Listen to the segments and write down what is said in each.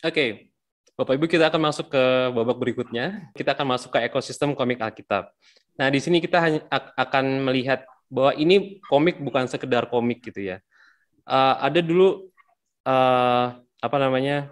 Oke, Bapak Ibu, kita akan masuk ke babak berikutnya. Kita akan masuk ke ekosistem komik Alkitab. Nah, di sini kita akan melihat bahwa ini komik bukan sekedar komik gitu ya. Ada dulu apa namanya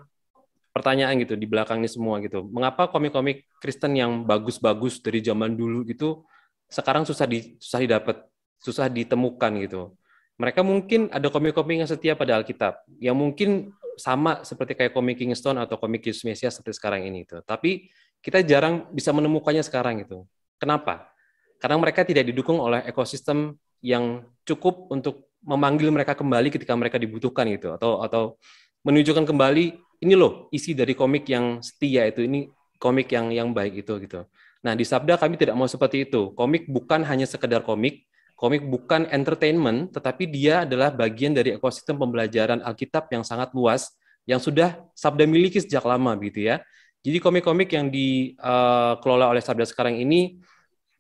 pertanyaan gitu di belakang ini semua gitu. Mengapa komik-komik Kristen yang bagus-bagus dari zaman dulu gitu sekarang susah didapat, susah ditemukan gitu. Mereka mungkin ada komik-komik yang setia pada Alkitab, yang mungkin sama seperti kayak komik Kingston atau komik Yesus Mesias seperti sekarang ini itu. Tapi kita jarang bisa menemukannya sekarang gitu. Kenapa? Karena mereka tidak didukung oleh ekosistem yang cukup untuk memanggil mereka kembali ketika mereka dibutuhkan gitu, atau menunjukkan kembali ini loh isi dari komik yang setia itu, ini komik yang baik itu gitu. Nah, di Sabda kami tidak mau seperti itu. Komik bukan hanya sekedar komik, komik bukan entertainment, tetapi dia adalah bagian dari ekosistem pembelajaran Alkitab yang sangat luas, yang sudah Sabda miliki sejak lama gitu ya. Jadi komik-komik yang dikelola oleh Sabda sekarang ini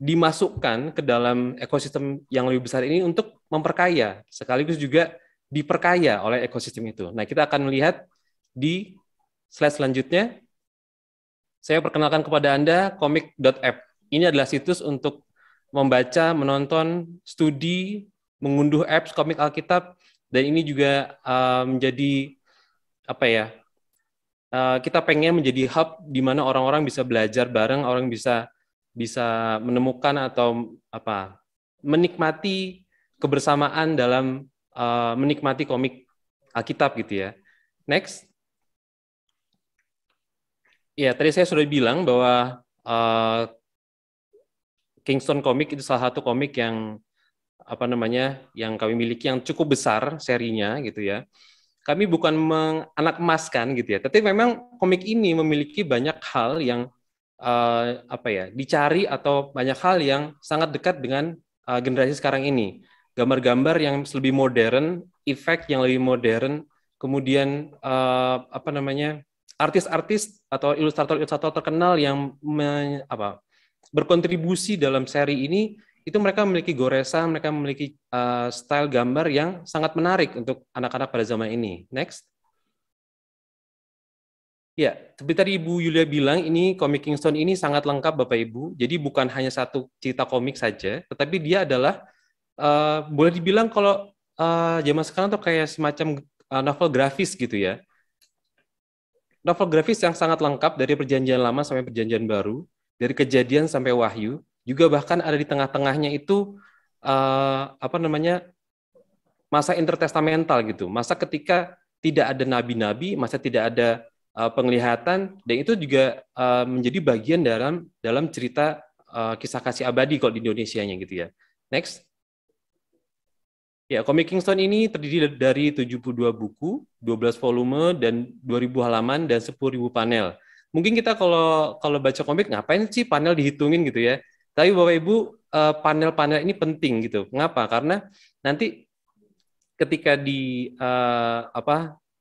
dimasukkan ke dalam ekosistem yang lebih besar ini untuk memperkaya, sekaligus juga diperkaya oleh ekosistem itu. Nah, kita akan melihat di slide selanjutnya. Saya perkenalkan kepada Anda komik.app. Ini adalah situs untuk membaca, menonton, studi, mengunduh apps komik Alkitab, dan ini juga menjadi apa ya? Kita pengen menjadi hub di mana orang-orang bisa belajar bareng, orang bisa menemukan atau apa? Menikmati kebersamaan dalam menikmati komik Alkitab gitu ya. Next. Ya, tadi saya sudah bilang bahwa Kingston Comic itu salah satu komik yang apa namanya yang kami miliki yang cukup besar serinya gitu ya. Kami bukan anak emas kan gitu ya, tapi memang komik ini memiliki banyak hal yang apa ya dicari atau banyak hal yang sangat dekat dengan generasi sekarang ini. Gambar-gambar yang lebih modern, efek yang lebih modern, kemudian apa namanya artis-artis atau ilustrator-ilustrator terkenal yang berkontribusi dalam seri ini, itu mereka memiliki goresan, mereka memiliki style gambar yang sangat menarik untuk anak-anak pada zaman ini. Next. Ya, seperti tadi Ibu Yulia bilang, ini komik Kingston ini sangat lengkap Bapak Ibu. Jadi bukan hanya satu cerita komik saja, tetapi dia adalah boleh dibilang kalau zaman sekarang tuh kayak semacam novel grafis gitu ya. Novel grafis yang sangat lengkap dari Perjanjian Lama sampai Perjanjian Baru, dari Kejadian sampai Wahyu, juga bahkan ada di tengah-tengahnya itu apa namanya masa intertestamental gitu, masa ketika tidak ada nabi-nabi, masa tidak ada penglihatan, dan itu juga menjadi bagian dalam cerita kisah kasih abadi kalau di Indonesianya gitu ya. Next. Ya, komik Kingston ini terdiri dari 72 buku, 12 volume, dan 2.000 halaman, dan 10.000 panel. Mungkin kita kalau baca komik, ngapain sih panel dihitungin gitu ya. Tapi Bapak Ibu, panel-panel ini penting gitu. Mengapa? Karena nanti ketika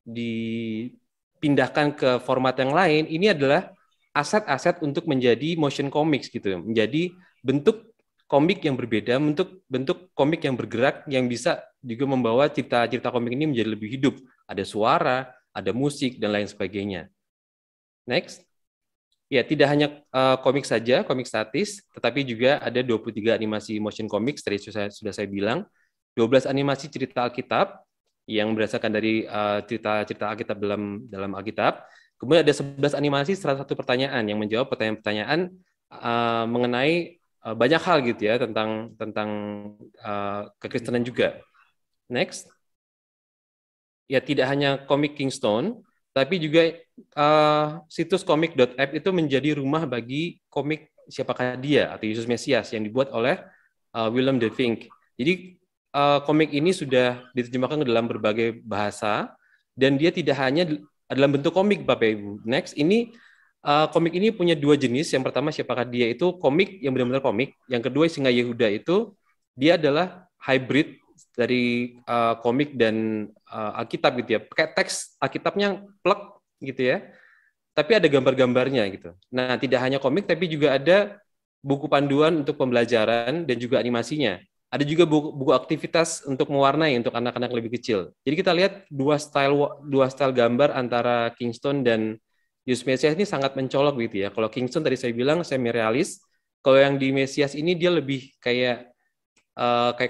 dipindahkan ke format yang lain, ini adalah aset-aset untuk menjadi motion comics gitu, menjadi bentuk komik yang berbeda, bentuk komik yang bergerak yang bisa juga membawa cerita-cerita komik ini menjadi lebih hidup. Ada suara, ada musik dan lain sebagainya. Next. Ya, tidak hanya komik saja, komik statis, tetapi juga ada 23 animasi motion comics, tadi sudah saya bilang, 12 animasi cerita Alkitab yang berdasarkan dari cerita-cerita Alkitab dalam Alkitab. Kemudian ada 11 animasi 101 pertanyaan yang menjawab pertanyaan-pertanyaan mengenai banyak hal gitu ya tentang kekristenan juga. Next. Ya, tidak hanya komik Kingston, tapi juga situs komik.app itu menjadi rumah bagi komik Siapakah Dia atau Yesus Mesias yang dibuat oleh Willem de Vink. Jadi komik ini sudah diterjemahkan ke dalam berbagai bahasa dan dia tidak hanya dalam bentuk komik, Bapak Ibu. Next, ini komik ini punya dua jenis. Yang pertama Siapakah Dia itu komik yang benar-benar komik. Yang kedua Singa Yehuda itu dia adalah hybrid dari komik dan Alkitab gitu ya. Pakai teks Alkitabnya plek gitu ya. Tapi ada gambar-gambarnya gitu. Nah, tidak hanya komik tapi juga ada buku panduan untuk pembelajaran dan juga animasinya. Ada juga buku aktivitas untuk mewarnai untuk anak-anak lebih kecil. Jadi kita lihat dua style gambar antara Kingston dan Yus Mesias ini sangat mencolok gitu ya. Kalau Kingston tadi saya bilang semi realis, kalau yang di Mesias ini dia lebih kayak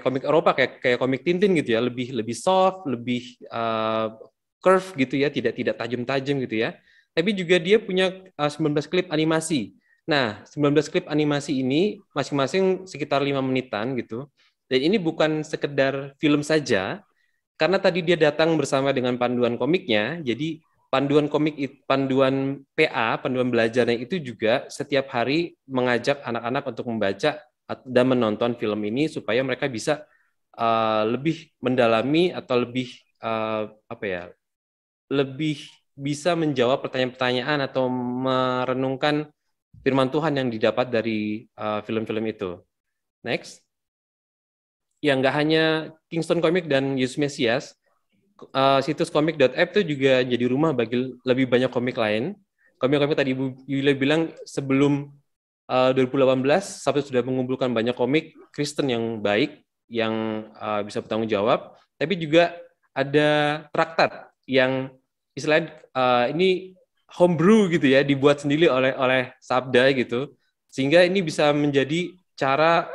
komik Eropa, kayak komik Tintin gitu ya, lebih lebih soft, lebih curve gitu ya, tidak tidak tajam-tajam gitu ya. Tapi juga dia punya 19 klip animasi. Nah, 19 klip animasi ini masing-masing sekitar 5 menitan gitu. Dan ini bukan sekedar film saja, karena tadi dia datang bersama dengan panduan komiknya, jadi panduan PA, panduan belajarnya itu juga setiap hari mengajak anak-anak untuk membaca dan menonton film ini supaya mereka bisa lebih mendalami atau lebih apa ya, lebih bisa menjawab pertanyaan-pertanyaan atau merenungkan firman Tuhan yang didapat dari film-film itu. Next. Ya, nggak hanya Kingston Comic dan Yus Mesias, situs komik.app itu juga jadi rumah bagi lebih banyak komik lain. Komik-komik tadi Ibu Yulia bilang sebelum 2018 sampai sudah mengumpulkan banyak komik Kristen yang baik, yang bisa bertanggung jawab, tapi juga ada traktat yang istilahnya ini homebrew gitu ya, dibuat sendiri oleh Sabda gitu, sehingga ini bisa menjadi cara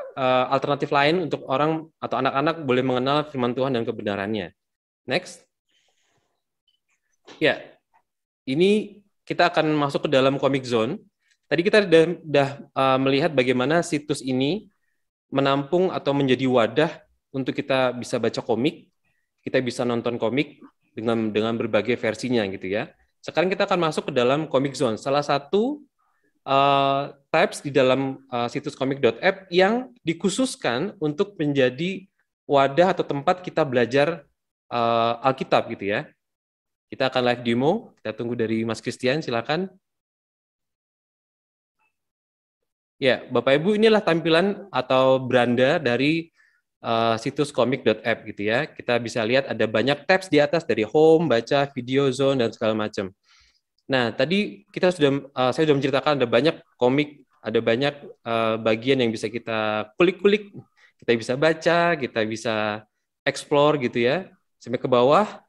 alternatif lain untuk orang atau anak-anak boleh mengenal firman Tuhan dan kebenarannya. Next. Ya, ini kita akan masuk ke dalam Comic Zone. Tadi kita sudah melihat bagaimana situs ini menampung atau menjadi wadah untuk kita bisa baca komik, kita bisa nonton komik dengan berbagai versinya gitu ya. Sekarang kita akan masuk ke dalam Comic Zone. Salah satu tabs di dalam situs komik.app yang dikhususkan untuk menjadi wadah atau tempat kita belajar Alkitab gitu ya. Kita akan live demo. Kita tunggu dari Mas Christian, silakan. Ya, Bapak Ibu, inilah tampilan atau beranda dari situs komik.app gitu ya. Kita bisa lihat ada banyak tabs di atas dari home, baca, video, zone dan segala macam. Nah, tadi saya sudah menceritakan ada banyak komik, ada banyak bagian yang bisa kita kulik-kulik, kita bisa baca, kita bisa explore gitu ya. Sampai ke bawah.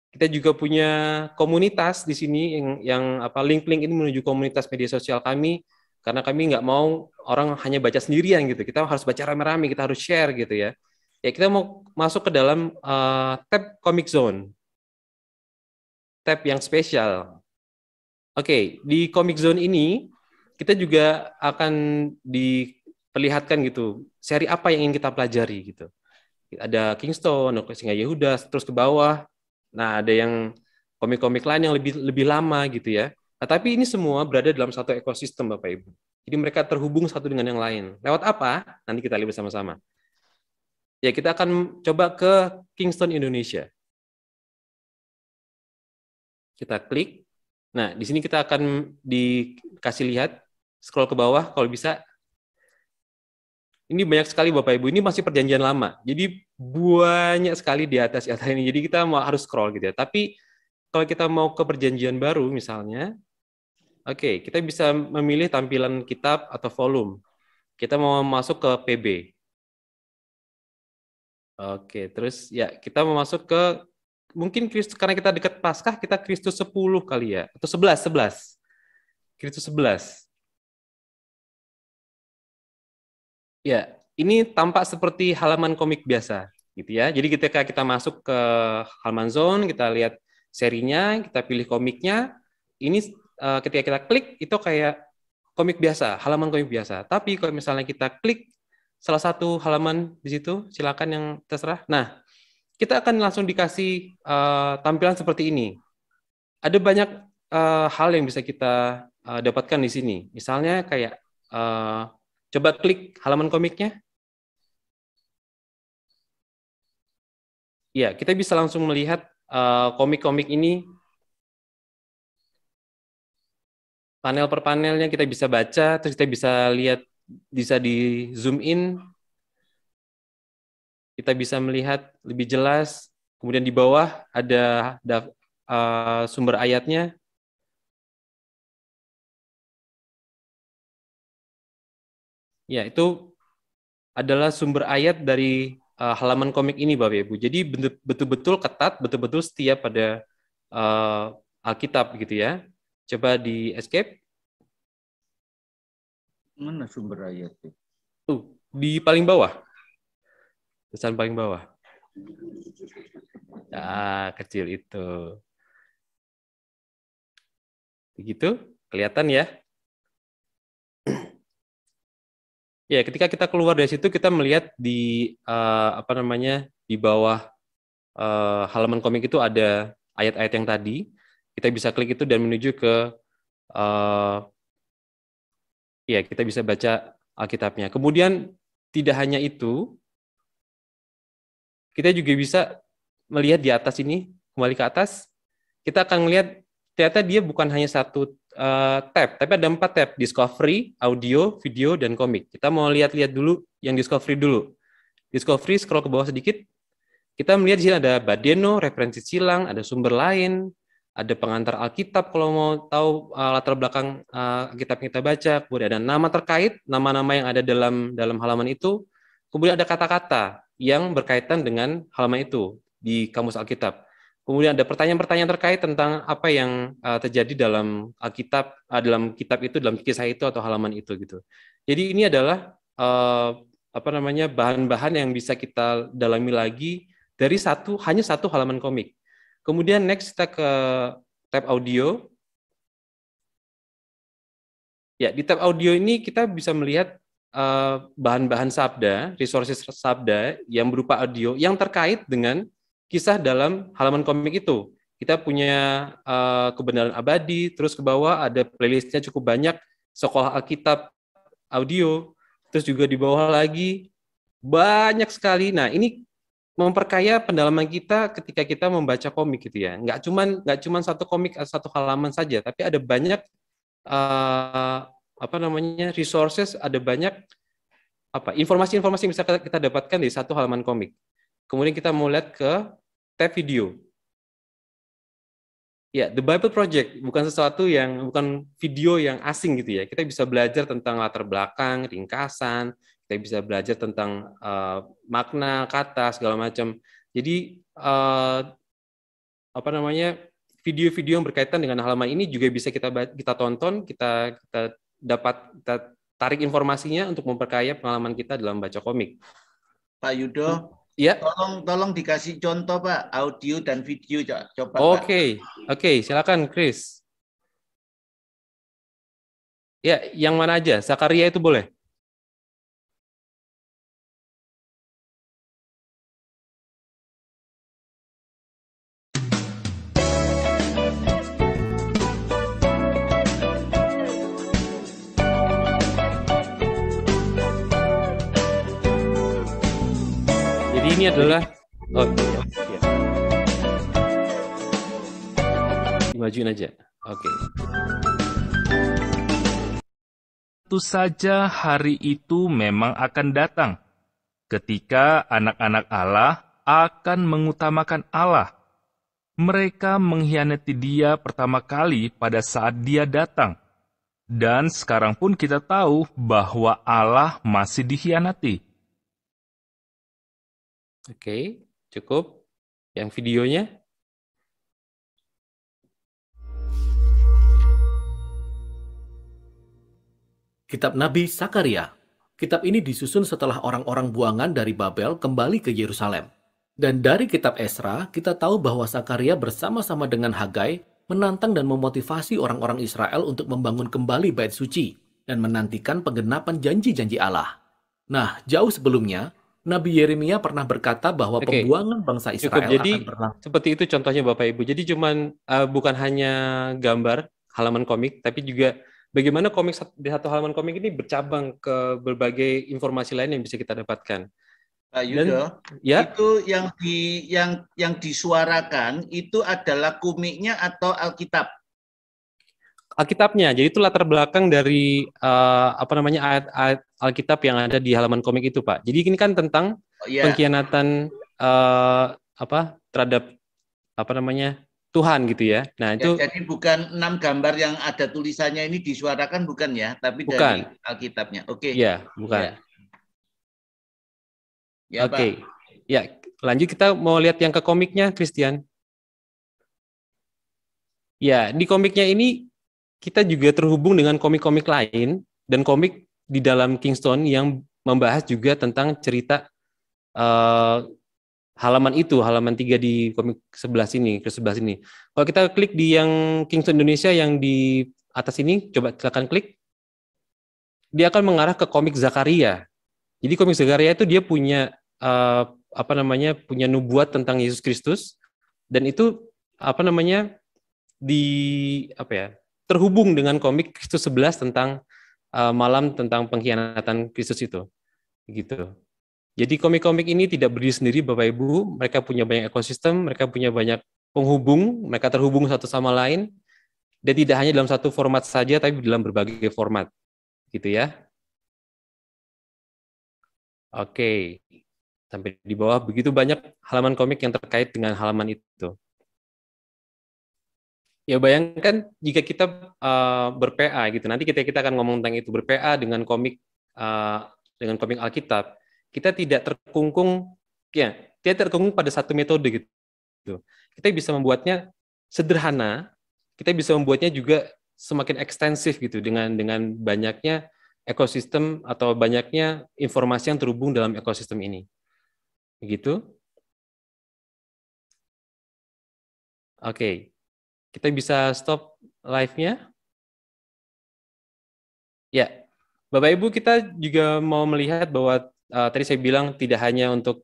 Kita juga punya komunitas di sini yang link-link ini menuju komunitas media sosial kami karena kami nggak mau orang hanya baca sendirian gitu. Kita harus baca rame-rame, kita harus share gitu ya. Ya kita mau masuk ke dalam tab Comic Zone, tab yang spesial. Oke, di Comic Zone ini kita juga akan diperlihatkan gitu seri apa yang ingin kita pelajari gitu. Ada Kingston, Singa Yehuda, terus ke bawah. Nah, ada yang komik-komik lain yang lebih lebih lama gitu ya. Nah, tapi ini semua berada dalam satu ekosistem Bapak Ibu. Jadi mereka terhubung satu dengan yang lain. Lewat apa? Nanti kita lihat bersama-sama. Ya, kita akan coba ke Kingston Indonesia. Kita klik. Nah, di sini kita akan dikasih lihat, scroll ke bawah kalau bisa. Ini banyak sekali Bapak Ibu, ini masih perjanjian lama. Jadi banyak sekali di atas ini. Jadi kita harus scroll gitu ya. Tapi kalau kita mau ke perjanjian baru misalnya, oke, kita bisa memilih tampilan kitab atau volume. Kita mau masuk ke PB. Oke, terus ya kita mau masuk ke mungkin Kristus karena kita dekat Paskah, kita Kristus 10 kali ya atau 11. Kristus 11. Ya, ini tampak seperti halaman komik biasa, gitu ya. Jadi ketika kita masuk ke halaman zone, kita lihat serinya, kita pilih komiknya. Ini ketika kita klik itu kayak komik biasa, halaman komik biasa. Tapi kalau misalnya kita klik salah satu halaman di situ, silakan yang terserah. Nah, kita akan langsung dikasih tampilan seperti ini. Ada banyak hal yang bisa kita dapatkan di sini. Misalnya kayak coba klik halaman komiknya. Ya, kita bisa langsung melihat komik-komik ini panel per panelnya kita bisa baca, terus kita bisa lihat, bisa di zoom in, kita bisa melihat lebih jelas. Kemudian di bawah ada sumber ayatnya. Ya, itu adalah sumber ayat dari halaman komik ini, Bapak Ibu. Jadi betul-betul ketat, betul-betul setia pada Alkitab gitu ya. Coba di escape. Mana sumber ayat? Tuh, di paling bawah. Tulisan paling bawah. Kecil itu. Begitu, kelihatan ya. Ya, ketika kita keluar dari situ kita melihat di di bawah halaman komik itu ada ayat-ayat yang tadi. Kita bisa klik itu dan menuju ke ya, kita bisa baca Alkitabnya. Kemudian tidak hanya itu, kita juga bisa melihat di atas ini, kembali ke atas, kita akan melihat ternyata dia bukan hanya satu tab, tapi ada 4 tab, Discovery, Audio, Video, dan Komik. Kita mau lihat-lihat dulu yang Discovery dulu. Discovery, scroll ke bawah sedikit, kita melihat di sini ada Badeno, referensi silang, ada sumber lain, ada pengantar Alkitab kalau mau tahu latar belakang Alkitab yang kita baca, kemudian ada nama terkait, nama-nama yang ada dalam halaman itu, kemudian ada kata-kata yang berkaitan dengan halaman itu di kamus Alkitab. Kemudian ada pertanyaan-pertanyaan terkait tentang apa yang terjadi dalam Alkitab, dalam kitab itu, dalam kisah itu atau halaman itu gitu. Jadi ini adalah bahan-bahan yang bisa kita dalami lagi dari hanya satu halaman komik. Kemudian next kita ke tab audio. Ya, di tab audio ini kita bisa melihat bahan-bahan sabda, resources sabda yang berupa audio yang terkait dengan kisah dalam halaman komik itu. Kita punya kebenaran abadi, terus ke bawah ada playlistnya cukup banyak, sekolah Alkitab audio, terus juga di bawah lagi banyak sekali. Nah, ini memperkaya pendalaman kita ketika kita membaca komik gitu ya. Nggak cuman satu komik atau satu halaman saja, tapi ada banyak resources, ada banyak informasi-informasi yang bisa kita dapatkan di satu halaman komik. Kemudian kita mau lihat ke tab video. Ya, The Bible Project bukan video yang asing gitu ya. Kita bisa belajar tentang latar belakang, ringkasan, kita bisa belajar tentang makna kata segala macam. Jadi video-video yang berkaitan dengan halaman ini juga bisa kita tonton, kita tarik informasinya untuk memperkaya pengalaman kita dalam baca komik. Pak Yudo, ya. Tolong dikasih contoh Pak, audio dan video coba. Oke, silakan Chris. Ya, yang mana aja? Zakaria itu boleh. Ini adalah dimajuin aja. Oke. Tentu saja hari itu memang akan datang ketika anak-anak Allah akan mengutamakan Allah. Mereka mengkhianati Dia pertama kali pada saat Dia datang. Dan sekarang pun kita tahu bahwa Allah masih dikhianati. Oke, cukup. Yang videonya? Kitab Nabi Zakaria. Kitab ini disusun setelah orang-orang buangan dari Babel kembali ke Yerusalem. Dan dari kitab Esra, kita tahu bahwa Zakaria bersama-sama dengan Hagai menantang dan memotivasi orang-orang Israel untuk membangun kembali bait suci dan menantikan penggenapan janji-janji Allah. Nah, jauh sebelumnya, Nabi Yeremia pernah berkata bahwa pembuangan bangsa Israel akan berlangsung. Seperti itu contohnya Bapak Ibu. Jadi bukan hanya gambar halaman komik, tapi juga bagaimana komik di satu halaman komik ini bercabang ke berbagai informasi lain yang bisa kita dapatkan. Pak Yudo, itu yang disuarakan itu adalah komiknya atau Alkitab? Alkitabnya, jadi itu latar belakang dari ayat-ayat Alkitab yang ada di halaman komik itu, Pak. Jadi ini kan tentang pengkhianatan terhadap Tuhan gitu ya. Nah itu. Jadi bukan 6 gambar yang ada tulisannya ini disuarakan bukan ya, tapi bukan. Dari Alkitabnya. Oke. Iya, bukan. Ya. Ya, Pak. Oke. Ya, lanjut kita mau lihat yang ke komiknya, Christian. Ya, di komiknya ini kita juga terhubung dengan komik-komik lain dan komik di dalam Kingston yang membahas juga tentang cerita eh, halaman itu, halaman 3 di komik sebelah sini, ke sebelah sini. Kalau kita klik di yang Kingston Indonesia yang di atas ini, coba silakan klik, dia akan mengarah ke komik Zakaria. Jadi komik Zakaria itu dia punya punya nubuat tentang Yesus Kristus, dan itu di terhubung dengan komik Kristus 11 tentang malam tentang pengkhianatan Kristus itu, gitu. Jadi komik-komik ini tidak berdiri sendiri, Bapak Ibu. Mereka punya banyak ekosistem, mereka punya banyak penghubung, mereka terhubung satu sama lain, dan tidak hanya dalam satu format saja, tapi dalam berbagai format, gitu ya. Oke, sampai di bawah begitu banyak halaman komik yang terkait dengan halaman itu. Ya bayangkan jika kita ber-PA gitu, nanti kita akan ngomong tentang itu, ber-PA dengan komik Alkitab, kita tidak terkungkung pada satu metode gitu. Kita bisa membuatnya sederhana, kita bisa membuatnya juga semakin ekstensif gitu dengan banyaknya ekosistem atau banyaknya informasi yang terhubung dalam ekosistem ini. Begitu. Oke. Kita bisa stop live-nya. Ya. Bapak Ibu, kita juga mau melihat bahwa tadi saya bilang tidak hanya untuk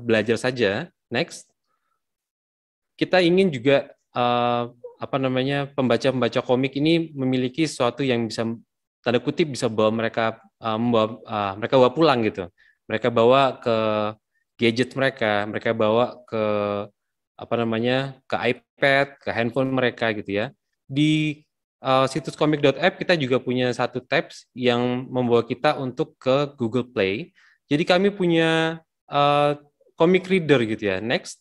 belajar saja. Next. Kita ingin juga pembaca-pembaca komik ini memiliki sesuatu yang bisa tanda kutip bisa bawa mereka mereka bawa pulang gitu. Mereka bawa ke gadget mereka bawa ke ke iPad, ke handphone mereka gitu ya. Di situs komik.app kita juga punya satu tabs yang membawa kita untuk ke Google Play. Jadi kami punya comic reader gitu ya. Next.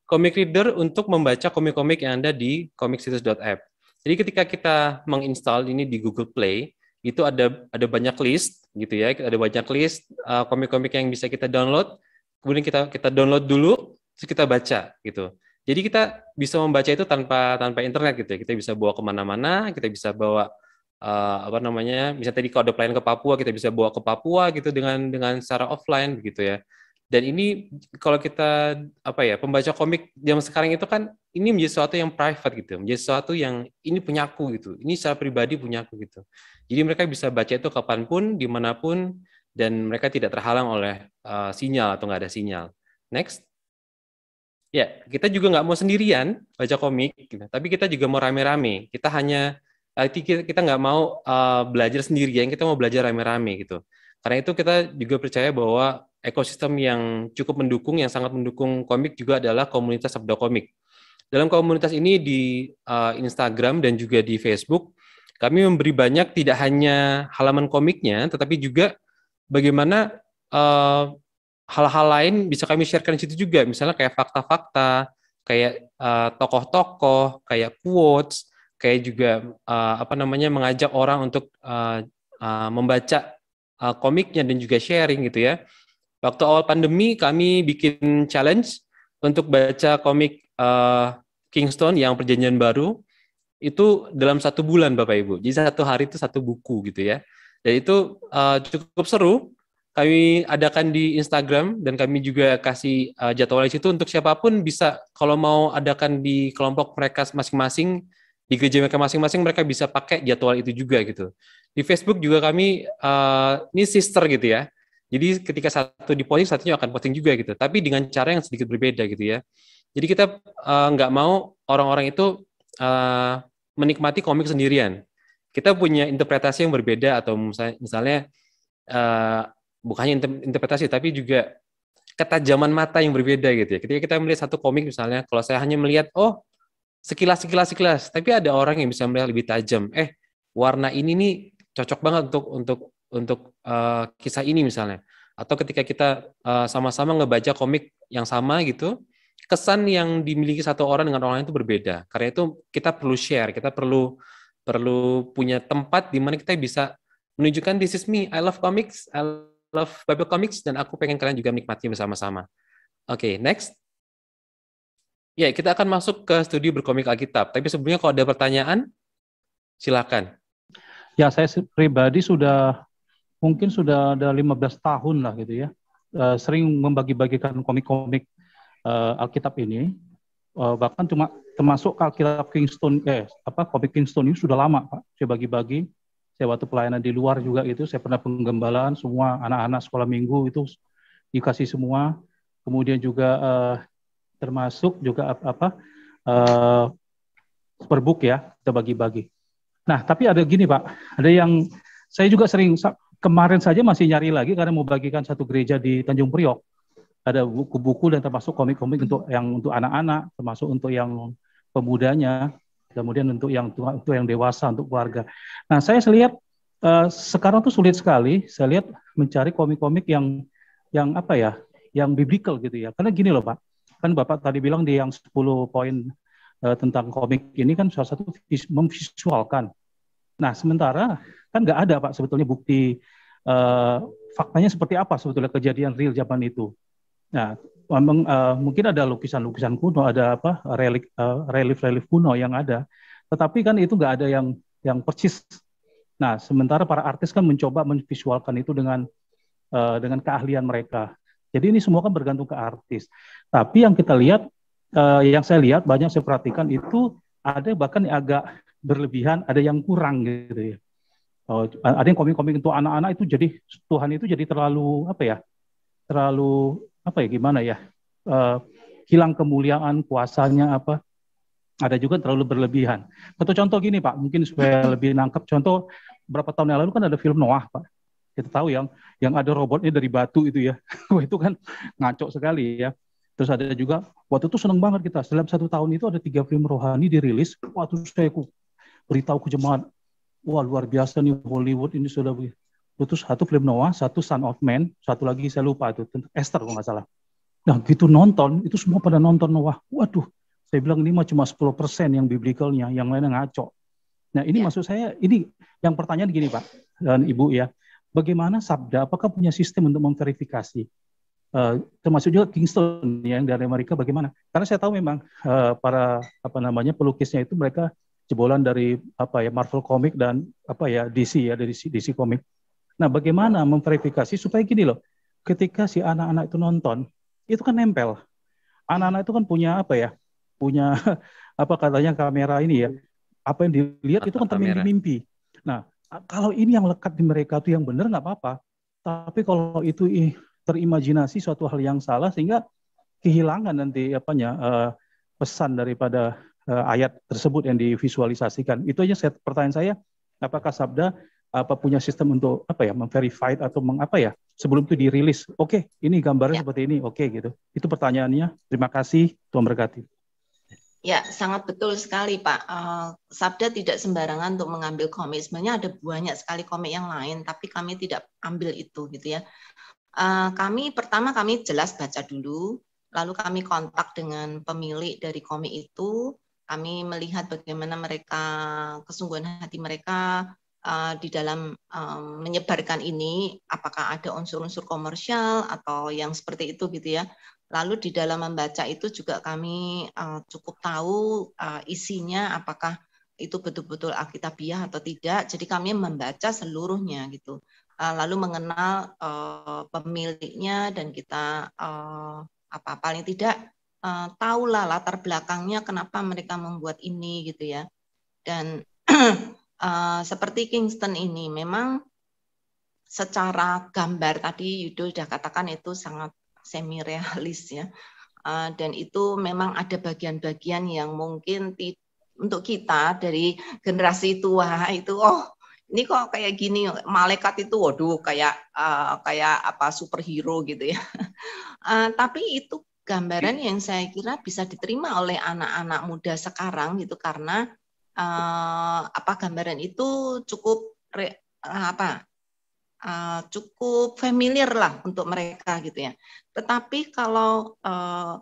Comic reader untuk membaca komik-komik yang ada di comiksitus.app. Jadi ketika kita menginstal ini di Google Play, itu ada banyak list gitu ya, ada banyak list komik-komik yang bisa kita download. Kemudian kita download dulu, terus kita baca gitu. Jadi kita bisa membaca itu tanpa internet gitu ya. Kita bisa bawa kemana-mana, kita bisa bawa misalnya tadi kalau ada pelayan ke Papua, kita bisa bawa ke Papua gitu dengan secara offline begitu ya. Dan ini kalau kita pembaca komik zaman sekarang itu kan ini menjadi sesuatu yang private gitu, menjadi sesuatu yang ini punyaku gitu, ini secara pribadi punyaku gitu. Jadi mereka bisa baca itu kapanpun, dimanapun, dan mereka tidak terhalang oleh sinyal atau nggak ada sinyal. Next. Ya, kita juga nggak mau sendirian baca komik, gitu. Tapi kita juga mau rame-rame. Kita nggak mau belajar sendirian, kita mau belajar rame-rame gitu. Karena itu kita juga percaya bahwa ekosistem yang cukup mendukung, yang sangat mendukung komik juga adalah komunitas Sabda Komik. Dalam komunitas ini di Instagram dan juga di Facebook, kami memberi banyak tidak hanya halaman komiknya, tetapi juga bagaimana hal-hal lain bisa kami sharekan di situ juga, misalnya kayak fakta-fakta, kayak tokoh-tokoh, kayak quotes, kayak juga mengajak orang untuk membaca komiknya dan juga sharing gitu ya. Waktu awal pandemi kami bikin challenge untuk baca komik Kingston yang Perjanjian Baru itu dalam 1 bulan Bapak Ibu. Jadi 1 hari itu 1 buku gitu ya. Dan itu cukup seru. Kami adakan di Instagram dan kami juga kasih jadwal di situ untuk siapapun bisa kalau mau adakan di kelompok mereka masing-masing, di gereja mereka masing-masing mereka bisa pakai jadwal itu juga gitu. Di Facebook juga kami ini sister gitu ya. Jadi ketika satu di posting, satunya akan posting juga gitu. Tapi dengan cara yang sedikit berbeda gitu ya. Jadi kita nggak mau orang-orang itu menikmati komik sendirian. Kita punya interpretasi yang berbeda atau misalnya bukan hanya interpretasi tapi juga ketajaman mata yang berbeda gitu ya. Ketika kita melihat satu komik misalnya, kalau saya hanya melihat sekilas, tapi ada orang yang bisa melihat lebih tajam. Warna ini nih cocok banget untuk kisah ini misalnya. Atau ketika kita sama-sama ngebaca komik yang sama gitu, kesan yang dimiliki satu orang dengan orang lain itu berbeda. Karena itu kita perlu share, kita perlu punya tempat di mana kita bisa menunjukkan this is me, I love comics, I love Bible Comics dan aku pengen kalian juga menikmati bersama-sama. Oke, next. Ya, kita akan masuk ke studi berkomik Alkitab. Tapi sebelumnya kalau ada pertanyaan, silakan. Ya, saya pribadi mungkin sudah ada 15 tahun lah gitu ya. Sering membagi-bagikan komik-komik Alkitab ini. Bahkan termasuk Alkitab Kingston, komik Kingston ini sudah lama, Pak. Saya bagi-bagi. Saya waktu pelayanan di luar juga itu, saya pernah penggembalaan, semua anak-anak sekolah minggu itu dikasih semua. Kemudian juga termasuk juga per book ya, kita bagi-bagi. Nah, tapi ada gini Pak, ada yang saya juga sering, kemarin saja masih nyari lagi karena mau bagikan satu gereja di Tanjung Priok. Ada buku-buku dan termasuk komik-komik untuk anak-anak, termasuk untuk yang pemudanya, kemudian untuk yang dewasa, untuk keluarga. Nah, saya lihat sekarang tuh sulit sekali, saya lihat mencari komik-komik yang biblical gitu ya. Karena gini loh Pak, kan Bapak tadi bilang di yang 10 poin tentang komik ini kan salah satu memvisualkan. Nah, sementara kan nggak ada Pak sebetulnya bukti faktanya seperti apa sebetulnya kejadian real zaman itu. Nah, memang mungkin ada lukisan-lukisan kuno, ada relief kuno yang ada, tetapi kan itu nggak ada yang persis. Nah, sementara para artis kan mencoba memvisualkan itu dengan keahlian mereka. Jadi ini semua kan bergantung ke artis. Tapi yang kita lihat, yang saya lihat banyak saya perhatikan itu ada bahkan yang agak berlebihan, ada yang kurang gitu ya. Ada yang komik-komik untuk anak-anak itu jadi Tuhan itu jadi terlalu hilang kemuliaan, kuasanya apa. Ada juga terlalu berlebihan. Satu contoh gini Pak, mungkin supaya lebih nangkep. Contoh berapa tahun yang lalu kan ada film Noah Pak. Kita tahu yang ada robotnya dari batu itu ya. Itu kan ngaco sekali ya. Terus ada juga, waktu itu seneng banget kita. Dalam 1 tahun itu ada 3 film rohani dirilis. Waktu saya beritahu ke jemaat, wah luar biasa nih Hollywood ini sudah begitu. Terus 1 film Noah, 1 Son of Man, 1 lagi saya lupa itu, Esther kalau nggak salah. Nah gitu nonton, itu semua pada nonton Noah. Waduh, saya bilang ini cuma 10% yang biblicalnya, yang lainnya ngaco. Nah ini maksud saya, ini yang pertanyaan gini Pak dan Ibu ya, bagaimana Sabda, apakah punya sistem untuk memverifikasi? Termasuk juga Kingston yang dari Amerika bagaimana? Karena saya tahu memang para pelukisnya itu mereka jebolan dari Marvel Comics dan DC ya, dari DC Comics. Nah, bagaimana memverifikasi supaya gini loh, ketika si anak-anak itu nonton, itu kan nempel. Anak-anak itu kan punya katanya kamera ini ya, apa yang dilihat itu kan termimpi-mimpi. Nah, kalau ini yang lekat di mereka itu yang benar nggak apa-apa. Tapi kalau itu terimajinasi suatu hal yang salah sehingga kehilangan nanti pesan daripada ayat tersebut yang divisualisasikan. Itu aja pertanyaan saya, apakah Sabda punya sistem untuk memverify atau sebelum itu dirilis. Oke, ini gambarnya seperti ini. Oke gitu. Itu pertanyaannya. Terima kasih, Tuhan berkati. Ya, sangat betul sekali Pak. Sabda tidak sembarangan untuk mengambil komik. Sebenarnya ada banyak sekali komik yang lain, tapi kami tidak ambil itu gitu ya. Kami jelas baca dulu, lalu kami kontak dengan pemilik dari komik itu. Kami melihat bagaimana kesungguhan hati mereka di dalam menyebarkan ini, apakah ada unsur-unsur komersial atau yang seperti itu gitu ya. Lalu di dalam membaca itu juga kami cukup tahu isinya, apakah itu betul-betul Alkitabiah atau tidak. Jadi kami membaca seluruhnya gitu. Lalu mengenal pemiliknya dan kita paling tidak tahulah latar belakangnya kenapa mereka membuat ini gitu ya. Dan seperti Kingston ini memang secara gambar tadi Yudo sudah katakan itu sangat semi realis ya, dan itu memang ada bagian-bagian yang mungkin untuk kita dari generasi tua itu ini kok kayak gini, malaikat itu waduh kayak superhero gitu ya. Tapi itu gambaran yang saya kira bisa diterima oleh anak-anak muda sekarang gitu, karena gambaran itu cukup cukup familiar lah untuk mereka gitu ya. Tetapi kalau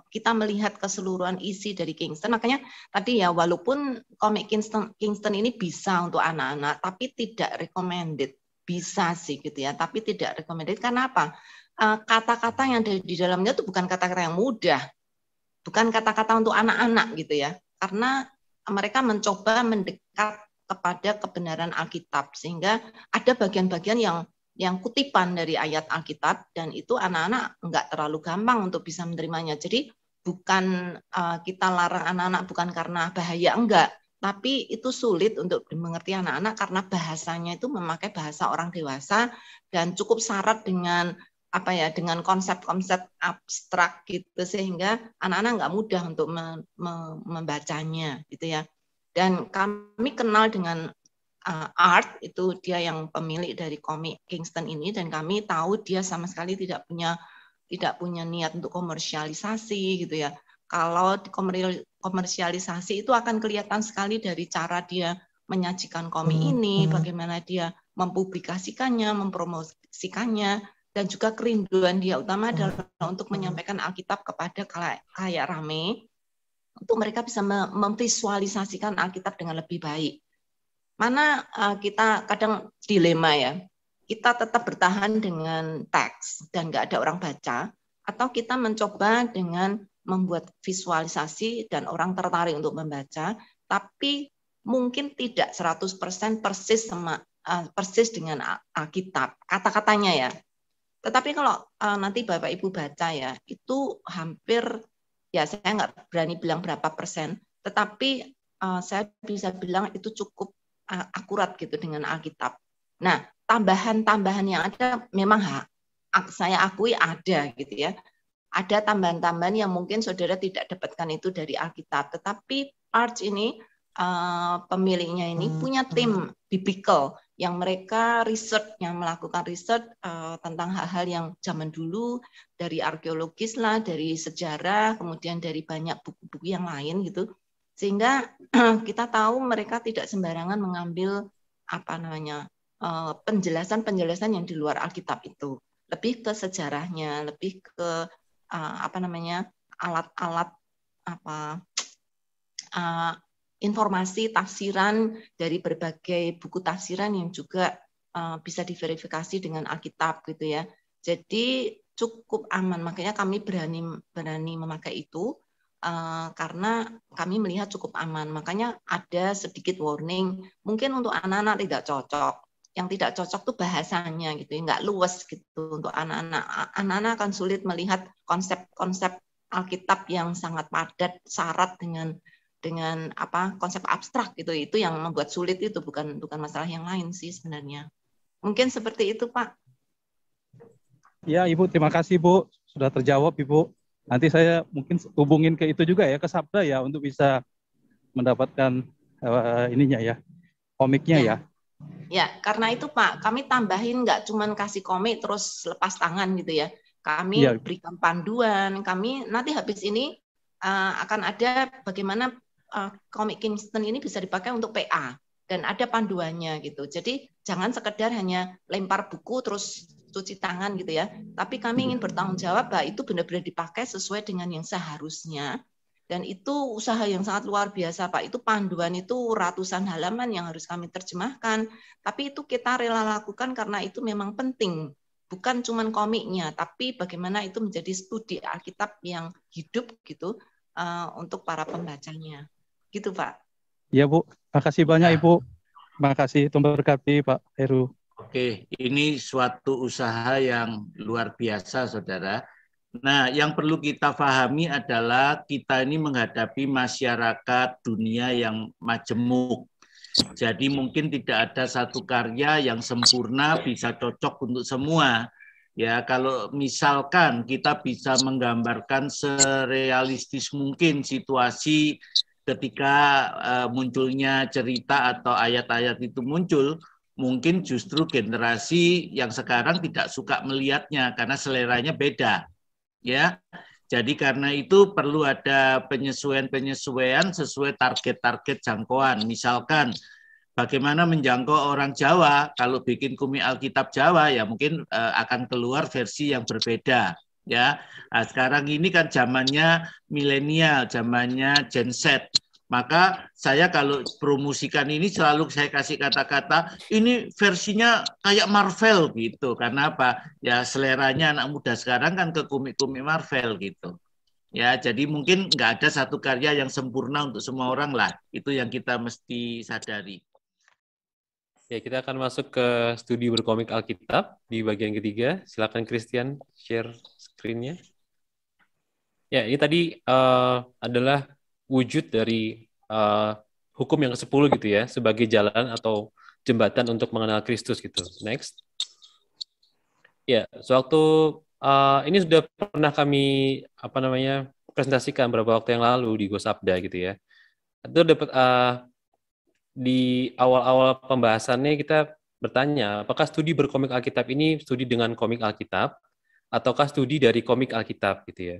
kita melihat keseluruhan isi dari Kingston, makanya tadi ya walaupun komik Kingston ini bisa untuk anak-anak, tapi tidak recommended bisa sih gitu ya, tapi tidak recommended. Karena apa? Kata-kata yang ada di dalamnya itu bukan kata-kata yang mudah, bukan kata-kata untuk anak-anak gitu ya, karena mereka mencoba mendekat kepada kebenaran Alkitab, sehingga ada bagian-bagian yang kutipan dari ayat Alkitab, dan itu anak-anak nggak terlalu gampang untuk bisa menerimanya. Jadi bukan kita larang anak-anak bukan karena bahaya, enggak, tapi itu sulit untuk dimengerti anak-anak karena bahasanya itu memakai bahasa orang dewasa dan cukup syarat dengan dengan konsep-konsep abstrak gitu, sehingga anak-anak nggak mudah untuk membacanya gitu ya. Dan kami kenal dengan Art, itu dia yang pemilik dari komik Kingston ini, dan kami tahu dia sama sekali tidak punya niat untuk komersialisasi gitu ya. Kalau komersialisasi itu akan kelihatan sekali dari cara dia menyajikan komik ini, bagaimana dia mempublikasikannya, mempromosikannya, dan juga kerinduan dia utama adalah untuk menyampaikan Alkitab kepada khalayak rame, untuk mereka bisa memvisualisasikan Alkitab dengan lebih baik. Mana kita kadang dilema ya, kita tetap bertahan dengan teks dan nggak ada orang baca, atau kita mencoba dengan membuat visualisasi dan orang tertarik untuk membaca, tapi mungkin tidak 100% persis dengan Alkitab, kata-katanya ya. Tetapi kalau nanti Bapak Ibu baca ya, itu hampir, ya saya nggak berani bilang berapa persen, tetapi saya bisa bilang itu cukup akurat gitu dengan Alkitab. Nah, tambahan-tambahan yang ada memang saya akui ada gitu ya. Ada tambahan-tambahan yang mungkin saudara tidak dapatkan itu dari Alkitab, tetapi Arch ini pemiliknya ini punya tim biblical yang mereka melakukan riset tentang hal-hal yang zaman dulu, dari arkeologis lah, dari sejarah, kemudian dari banyak buku-buku yang lain gitu, sehingga kita tahu mereka tidak sembarangan mengambil penjelasan-penjelasan yang di luar Alkitab itu, lebih ke sejarahnya, lebih ke alat-alat informasi tafsiran dari berbagai buku tafsiran yang juga bisa diverifikasi dengan Alkitab gitu ya. Jadi cukup aman, makanya kami berani memakai itu karena kami melihat cukup aman. Makanya ada sedikit warning, mungkin untuk anak-anak tidak cocok. Yang tidak cocok tuh bahasanya gitu, nggak luwes gitu untuk anak-anak. Anak-anak akan sulit melihat konsep-konsep Alkitab yang sangat padat, syarat dengan konsep abstrak gitu. Itu yang membuat sulit, itu bukan masalah yang lain sih sebenarnya. Mungkin seperti itu, Pak. Ya, Ibu, terima kasih, Bu. Sudah terjawab, Ibu. Nanti saya mungkin hubungin ke itu juga ya, ke Sabda ya, untuk bisa mendapatkan komiknya ya. Ya, karena itu Pak, kami tambahin nggak cuman kasih komik terus lepas tangan gitu ya. Kami berikan panduan, kami nanti habis ini akan ada bagaimana komik Kingston ini bisa dipakai untuk PA, dan ada panduannya gitu. Jadi jangan sekedar hanya lempar buku terus cuci tangan gitu ya, tapi kami ingin bertanggung jawab bahwa itu benar-benar dipakai sesuai dengan yang seharusnya. Dan itu usaha yang sangat luar biasa, Pak. Itu panduan itu ratusan halaman yang harus kami terjemahkan. Tapi itu kita rela lakukan karena itu memang penting. Bukan cuma komiknya, tapi bagaimana itu menjadi studi Alkitab yang hidup gitu untuk para pembacanya. Gitu, Pak. Iya, Bu. Makasih banyak, Ibu. Makasih, Tuhan berkati, Pak Heru. Oke, ini suatu usaha yang luar biasa, Saudara. Nah, yang perlu kita pahami adalah kita ini menghadapi masyarakat dunia yang majemuk. Jadi mungkin tidak ada satu karya yang sempurna bisa cocok untuk semua. Ya, kalau misalkan kita bisa menggambarkan serealistis mungkin situasi ketika munculnya cerita atau ayat-ayat itu muncul, mungkin justru generasi yang sekarang tidak suka melihatnya karena seleranya beda. Ya, jadi karena itu perlu ada penyesuaian sesuai target-target jangkauan. Misalkan bagaimana menjangkau orang Jawa, kalau bikin komik Alkitab Jawa ya mungkin akan keluar versi yang berbeda. Ya, nah, sekarang ini kan zamannya milenial, zamannya Gen Z. Maka saya kalau promosikan ini selalu saya kasih kata-kata ini versinya kayak Marvel gitu. Karena apa? Ya seleranya anak muda sekarang kan ke komik-komik Marvel gitu. Ya, jadi mungkin nggak ada satu karya yang sempurna untuk semua orang lah. Itu yang kita mesti sadari. Ya, kita akan masuk ke studi berkomik Alkitab di bagian ketiga. Silakan Christian share screen-nya. Ya, ini tadi adalah wujud dari hukum yang ke-10 gitu ya, sebagai jalan atau jembatan untuk mengenal Kristus gitu. Next. Ya, sewaktu ini sudah pernah kami presentasikan beberapa waktu yang lalu di Gosabda gitu ya. Itu dapat di awal-awal pembahasannya kita bertanya, apakah studi berkomik Alkitab ini studi dengan komik Alkitab ataukah studi dari komik Alkitab gitu ya.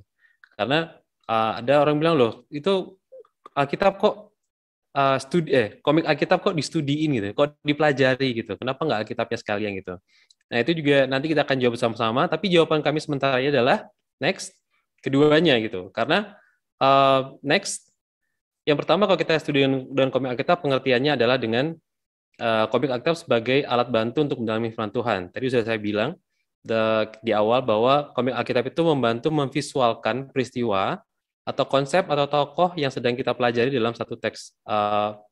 Karena ada orang bilang loh, itu Alkitab kok komik Alkitab kok distudiin gitu, kok dipelajari gitu. Kenapa nggak Alkitabnya sekalian gitu? Nah, itu juga nanti kita akan jawab sama-sama, tapi jawaban kami sementara adalah next, keduanya gitu. Karena next, yang pertama kalau kita studi dengan komik Alkitab, pengertiannya adalah dengan komik Alkitab sebagai alat bantu untuk mendalami firman Tuhan. Tadi sudah saya bilang di awal bahwa komik Alkitab itu membantu memvisualkan peristiwa atau konsep atau tokoh yang sedang kita pelajari dalam satu teks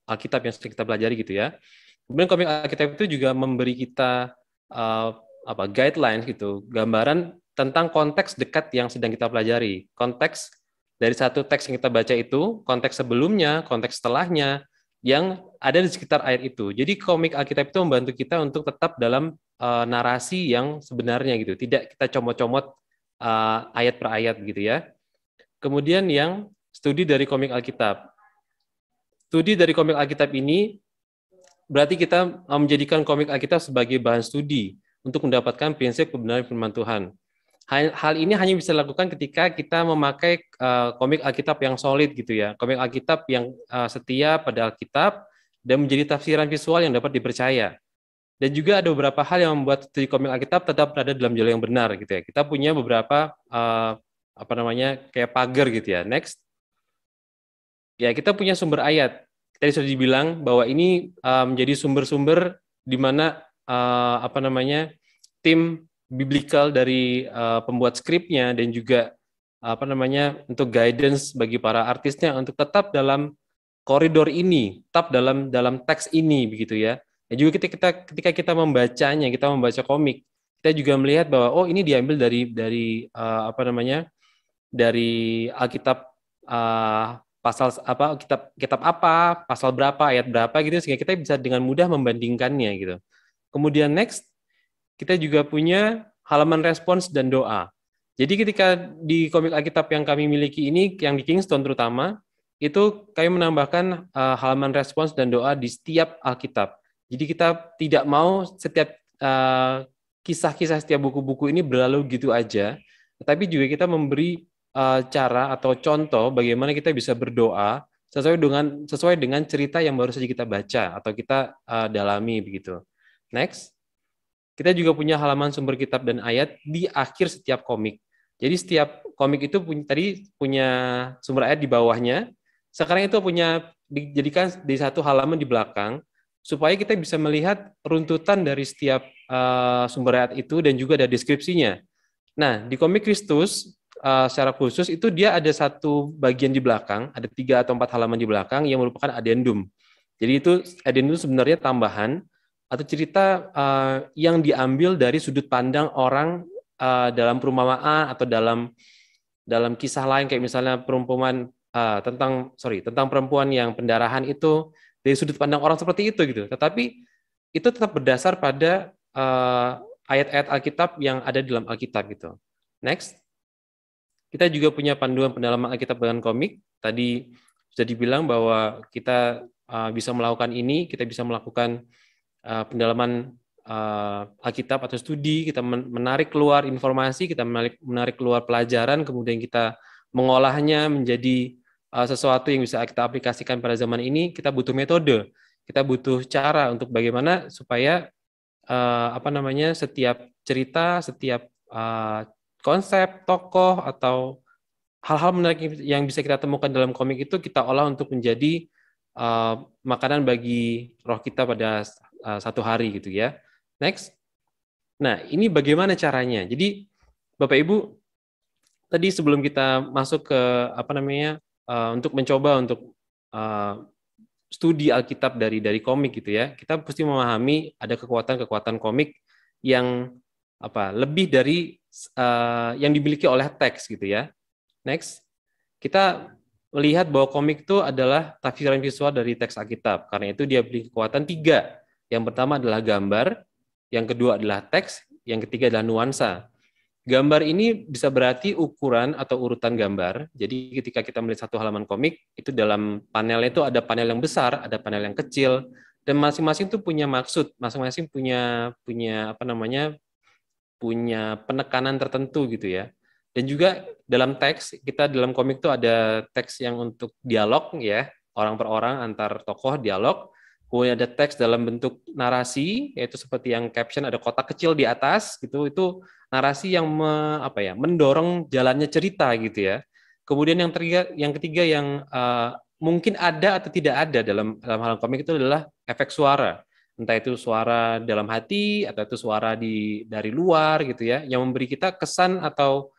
Alkitab yang sedang kita pelajari gitu ya. Kemudian komik Alkitab itu juga memberi kita guidelines gitu, gambaran tentang konteks dekat yang sedang kita pelajari. Konteks dari satu teks yang kita baca itu, konteks sebelumnya, konteks setelahnya, yang ada di sekitar ayat itu. Jadi komik Alkitab itu membantu kita untuk tetap dalam narasi yang sebenarnya gitu, tidak kita comot-comot ayat per ayat gitu ya. Kemudian yang studi dari komik Alkitab. Studi dari komik Alkitab ini berarti kita menjadikan komik Alkitab sebagai bahan studi untuk mendapatkan prinsip kebenaran firman Tuhan. Hal ini hanya bisa dilakukan ketika kita memakai komik Alkitab yang solid gitu ya, komik Alkitab yang setia pada Alkitab dan menjadi tafsiran visual yang dapat dipercaya. Dan juga ada beberapa hal yang membuat studi komik Alkitab tetap berada dalam jalur yang benar gitu ya. Kita punya beberapa kayak pagar gitu ya. Next. Ya, kita punya sumber ayat. Tadi sudah dibilang bahwa ini menjadi sumber-sumber di mana tim biblical dari pembuat skripnya dan juga untuk guidance bagi para artisnya untuk tetap dalam koridor ini, tetap dalam teks ini begitu ya. Dan juga ketika kita membacanya, kita membaca komik, kita juga melihat bahwa ini diambil dari Alkitab pasal apa, kitab apa, pasal berapa, ayat berapa gitu, sehingga kita bisa dengan mudah membandingkannya gitu. Kemudian next, kita juga punya halaman respons dan doa. Jadi ketika di komik Alkitab yang kami miliki ini, yang di Kingston terutama, itu kami menambahkan halaman respons dan doa di setiap Alkitab. Jadi kita tidak mau setiap kisah-kisah setiap buku-buku ini berlalu gitu aja, tetapi juga kita memberi cara atau contoh bagaimana kita bisa berdoa sesuai dengan cerita yang baru saja kita baca atau kita dalami begitu. Next, kita juga punya halaman sumber kitab dan ayat di akhir setiap komik. Jadi setiap komik itu punya sumber ayat di bawahnya. Sekarang itu dijadikan di satu halaman di belakang supaya kita bisa melihat runtutan dari setiap sumber ayat itu dan juga ada deskripsinya. Nah, di komik Kristus secara khusus itu dia ada satu bagian di belakang, ada 3 atau 4 halaman di belakang yang merupakan addendum. Jadi itu addendum sebenarnya tambahan atau cerita yang diambil dari sudut pandang orang dalam perumpamaan atau dalam kisah lain, kayak misalnya perumpamaan tentang perempuan yang pendarahan itu dari sudut pandang orang seperti itu gitu. Tetapi itu tetap berdasar pada ayat-ayat Alkitab yang ada dalam Alkitab gitu. Next. Kita juga punya panduan pendalaman Alkitab dengan komik. Tadi sudah dibilang bahwa kita bisa melakukan ini, kita bisa melakukan pendalaman Alkitab atau studi, kita menarik keluar informasi, kita menarik keluar pelajaran, kemudian kita mengolahnya menjadi sesuatu yang bisa kita aplikasikan pada zaman ini. Kita butuh metode, kita butuh cara untuk bagaimana supaya setiap cerita, setiap konsep, tokoh, atau hal-hal menarik yang bisa kita temukan dalam komik itu kita olah untuk menjadi makanan bagi roh kita pada satu hari gitu ya. Next. Nah, ini bagaimana caranya? Jadi Bapak Ibu, tadi sebelum kita masuk ke untuk mencoba untuk studi Alkitab dari komik gitu ya, kita pasti memahami ada kekuatan-kekuatan komik yang lebih dari yang dimiliki oleh teks gitu ya. Next, kita melihat bahwa komik itu adalah tafsiran visual dari teks Alkitab. Karena itu dia memiliki kekuatan 3. Yang pertama adalah gambar, yang kedua adalah teks, yang ketiga adalah nuansa. Gambar ini bisa berarti ukuran atau urutan gambar. Jadi ketika kita melihat satu halaman komik, itu dalam panelnya itu ada panel yang besar, ada panel yang kecil, dan masing-masing itu punya maksud, masing-masing punya penekanan tertentu gitu ya. Dan juga dalam teks, kita dalam komik itu ada teks yang untuk dialog ya, orang per orang antar tokoh dialog. Kemudian ada teks dalam bentuk narasi, yaitu seperti yang caption ada kotak kecil di atas gitu, itu narasi yang mendorong jalannya cerita gitu ya. Kemudian yang ketiga yang mungkin ada atau tidak ada dalam hal komik itu adalah efek suara. Entah itu suara dalam hati atau itu suara dari luar gitu ya, yang memberi kita kesan atau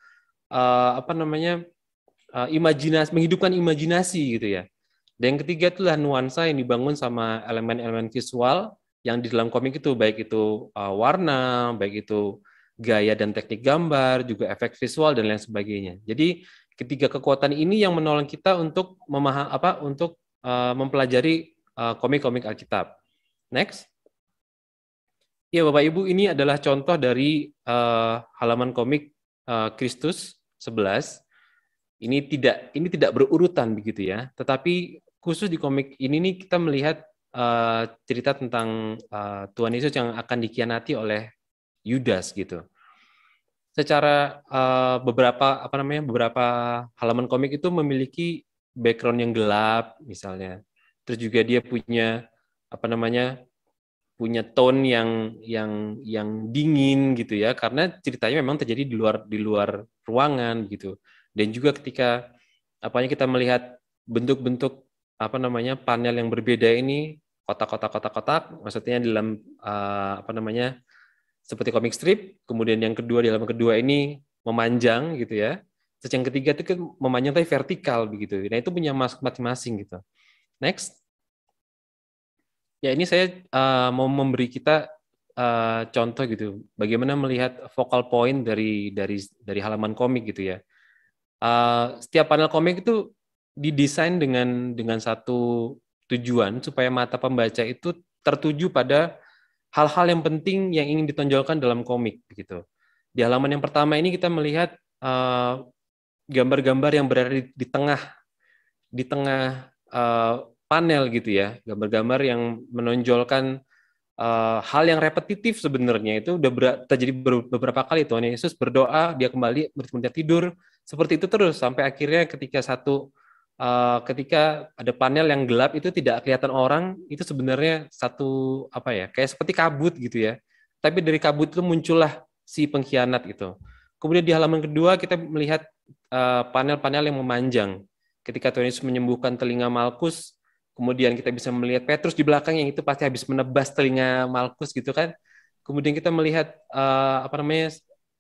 imajinasi, menghidupkan imajinasi gitu ya. Dan yang ketiga itulah nuansa yang dibangun sama elemen-elemen visual yang di dalam komik itu, baik itu warna, baik itu gaya dan teknik gambar, juga efek visual dan lain sebagainya. Jadi ketiga kekuatan ini yang menolong kita untuk mempelajari komik-komik Alkitab. Next. Ya Bapak Ibu, ini adalah contoh dari halaman komik Kristus 11. Ini tidak berurutan begitu ya, tetapi khusus di komik ini nih kita melihat cerita tentang Tuhan Yesus yang akan dikhianati oleh Yudas gitu. Secara beberapa halaman komik itu memiliki background yang gelap misalnya. Terus juga dia punya punya tone yang dingin gitu ya, karena ceritanya memang terjadi di luar ruangan gitu. Dan juga ketika kita melihat bentuk-bentuk panel yang berbeda ini, kotak-kotak, maksudnya dalam seperti komik strip. Kemudian yang kedua di halaman kedua ini memanjang gitu ya. Terus yang ketiga itu kan memanjang tapi vertikal begitu. Nah itu punya masing-masing gitu. Next. Ya ini saya mau memberi kita contoh gitu, bagaimana melihat focal point dari halaman komik gitu ya. Setiap panel komik itu didesain dengan satu tujuan supaya mata pembaca itu tertuju pada hal-hal yang penting yang ingin ditonjolkan dalam komik begitu. Di halaman yang pertama ini kita melihat gambar-gambar yang berada di tengah panel gitu ya, gambar-gambar yang menonjolkan hal yang repetitif sebenarnya. Itu udah terjadi beberapa kali. Tuhan Yesus berdoa, dia kembali, murid-muridnya tidur, seperti itu terus sampai akhirnya ketika ada panel yang gelap itu tidak kelihatan orang, itu sebenarnya satu kayak seperti kabut gitu ya. Tapi dari kabut itu muncullah si pengkhianat itu. Kemudian di halaman kedua kita melihat panel-panel yang memanjang. Ketika Tuhan Yesus menyembuhkan telinga Malkus, kemudian kita bisa melihat Petrus di belakang yang itu pasti habis menebas telinga Malkus gitu kan. Kemudian kita melihat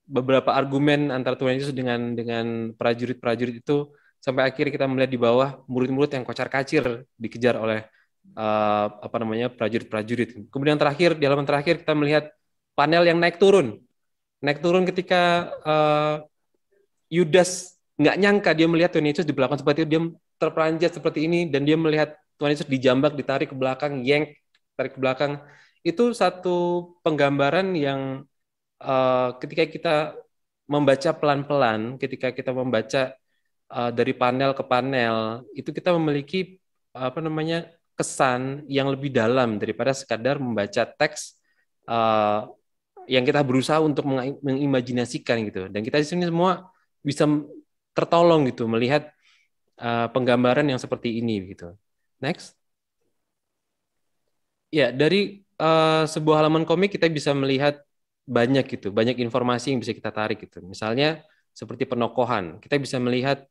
beberapa argumen antara Tuhan Yesus dengan prajurit-prajurit itu, sampai akhirnya kita melihat di bawah murid-murid yang kocar-kacir dikejar oleh prajurit-prajurit. Kemudian di halaman terakhir kita melihat panel yang naik turun ketika Yudas nggak nyangka dia melihat Tuhan Yesus di belakang seperti itu, dia terperanjat seperti ini dan dia melihat Tuhan Yesus dijambak, ditarik ke belakang, tarik ke belakang. Itu satu penggambaran yang ketika kita membaca pelan-pelan, ketika kita membaca dari panel ke panel, itu kita memiliki kesan yang lebih dalam daripada sekadar membaca teks yang kita berusaha untuk mengimajinasikan gitu. Dan kita di sini semua bisa tertolong gitu melihat penggambaran yang seperti ini gitu. Next. Ya, dari sebuah halaman komik kita bisa melihat banyak informasi yang bisa kita tarik gitu. Misalnya seperti penokohan, kita bisa melihat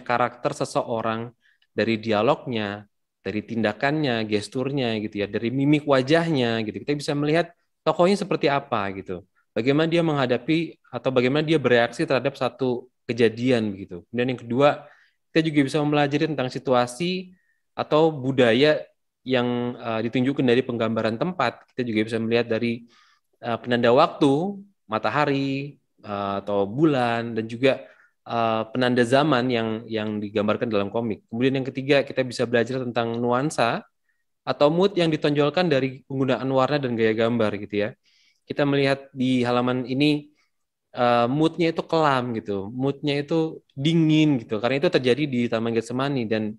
karakter seseorang dari dialognya, dari tindakannya, gesturnya gitu ya, dari mimik wajahnya gitu. Kita bisa melihat tokohnya seperti apa gitu. Bagaimana dia menghadapi atau bagaimana dia bereaksi terhadap satu kejadian gitu. Dan yang kedua, kita juga bisa mempelajari tentang situasi atau budaya yang ditunjukkan dari penggambaran tempat. Kita juga bisa melihat dari penanda waktu, matahari atau bulan, dan juga penanda zaman yang digambarkan dalam komik. Kemudian yang ketiga, kita bisa belajar tentang nuansa atau mood yang ditonjolkan dari penggunaan warna dan gaya gambar gitu ya. Kita melihat di halaman ini moodnya itu kelam gitu, moodnya itu dingin gitu, karena itu terjadi di Taman Getsemani. Dan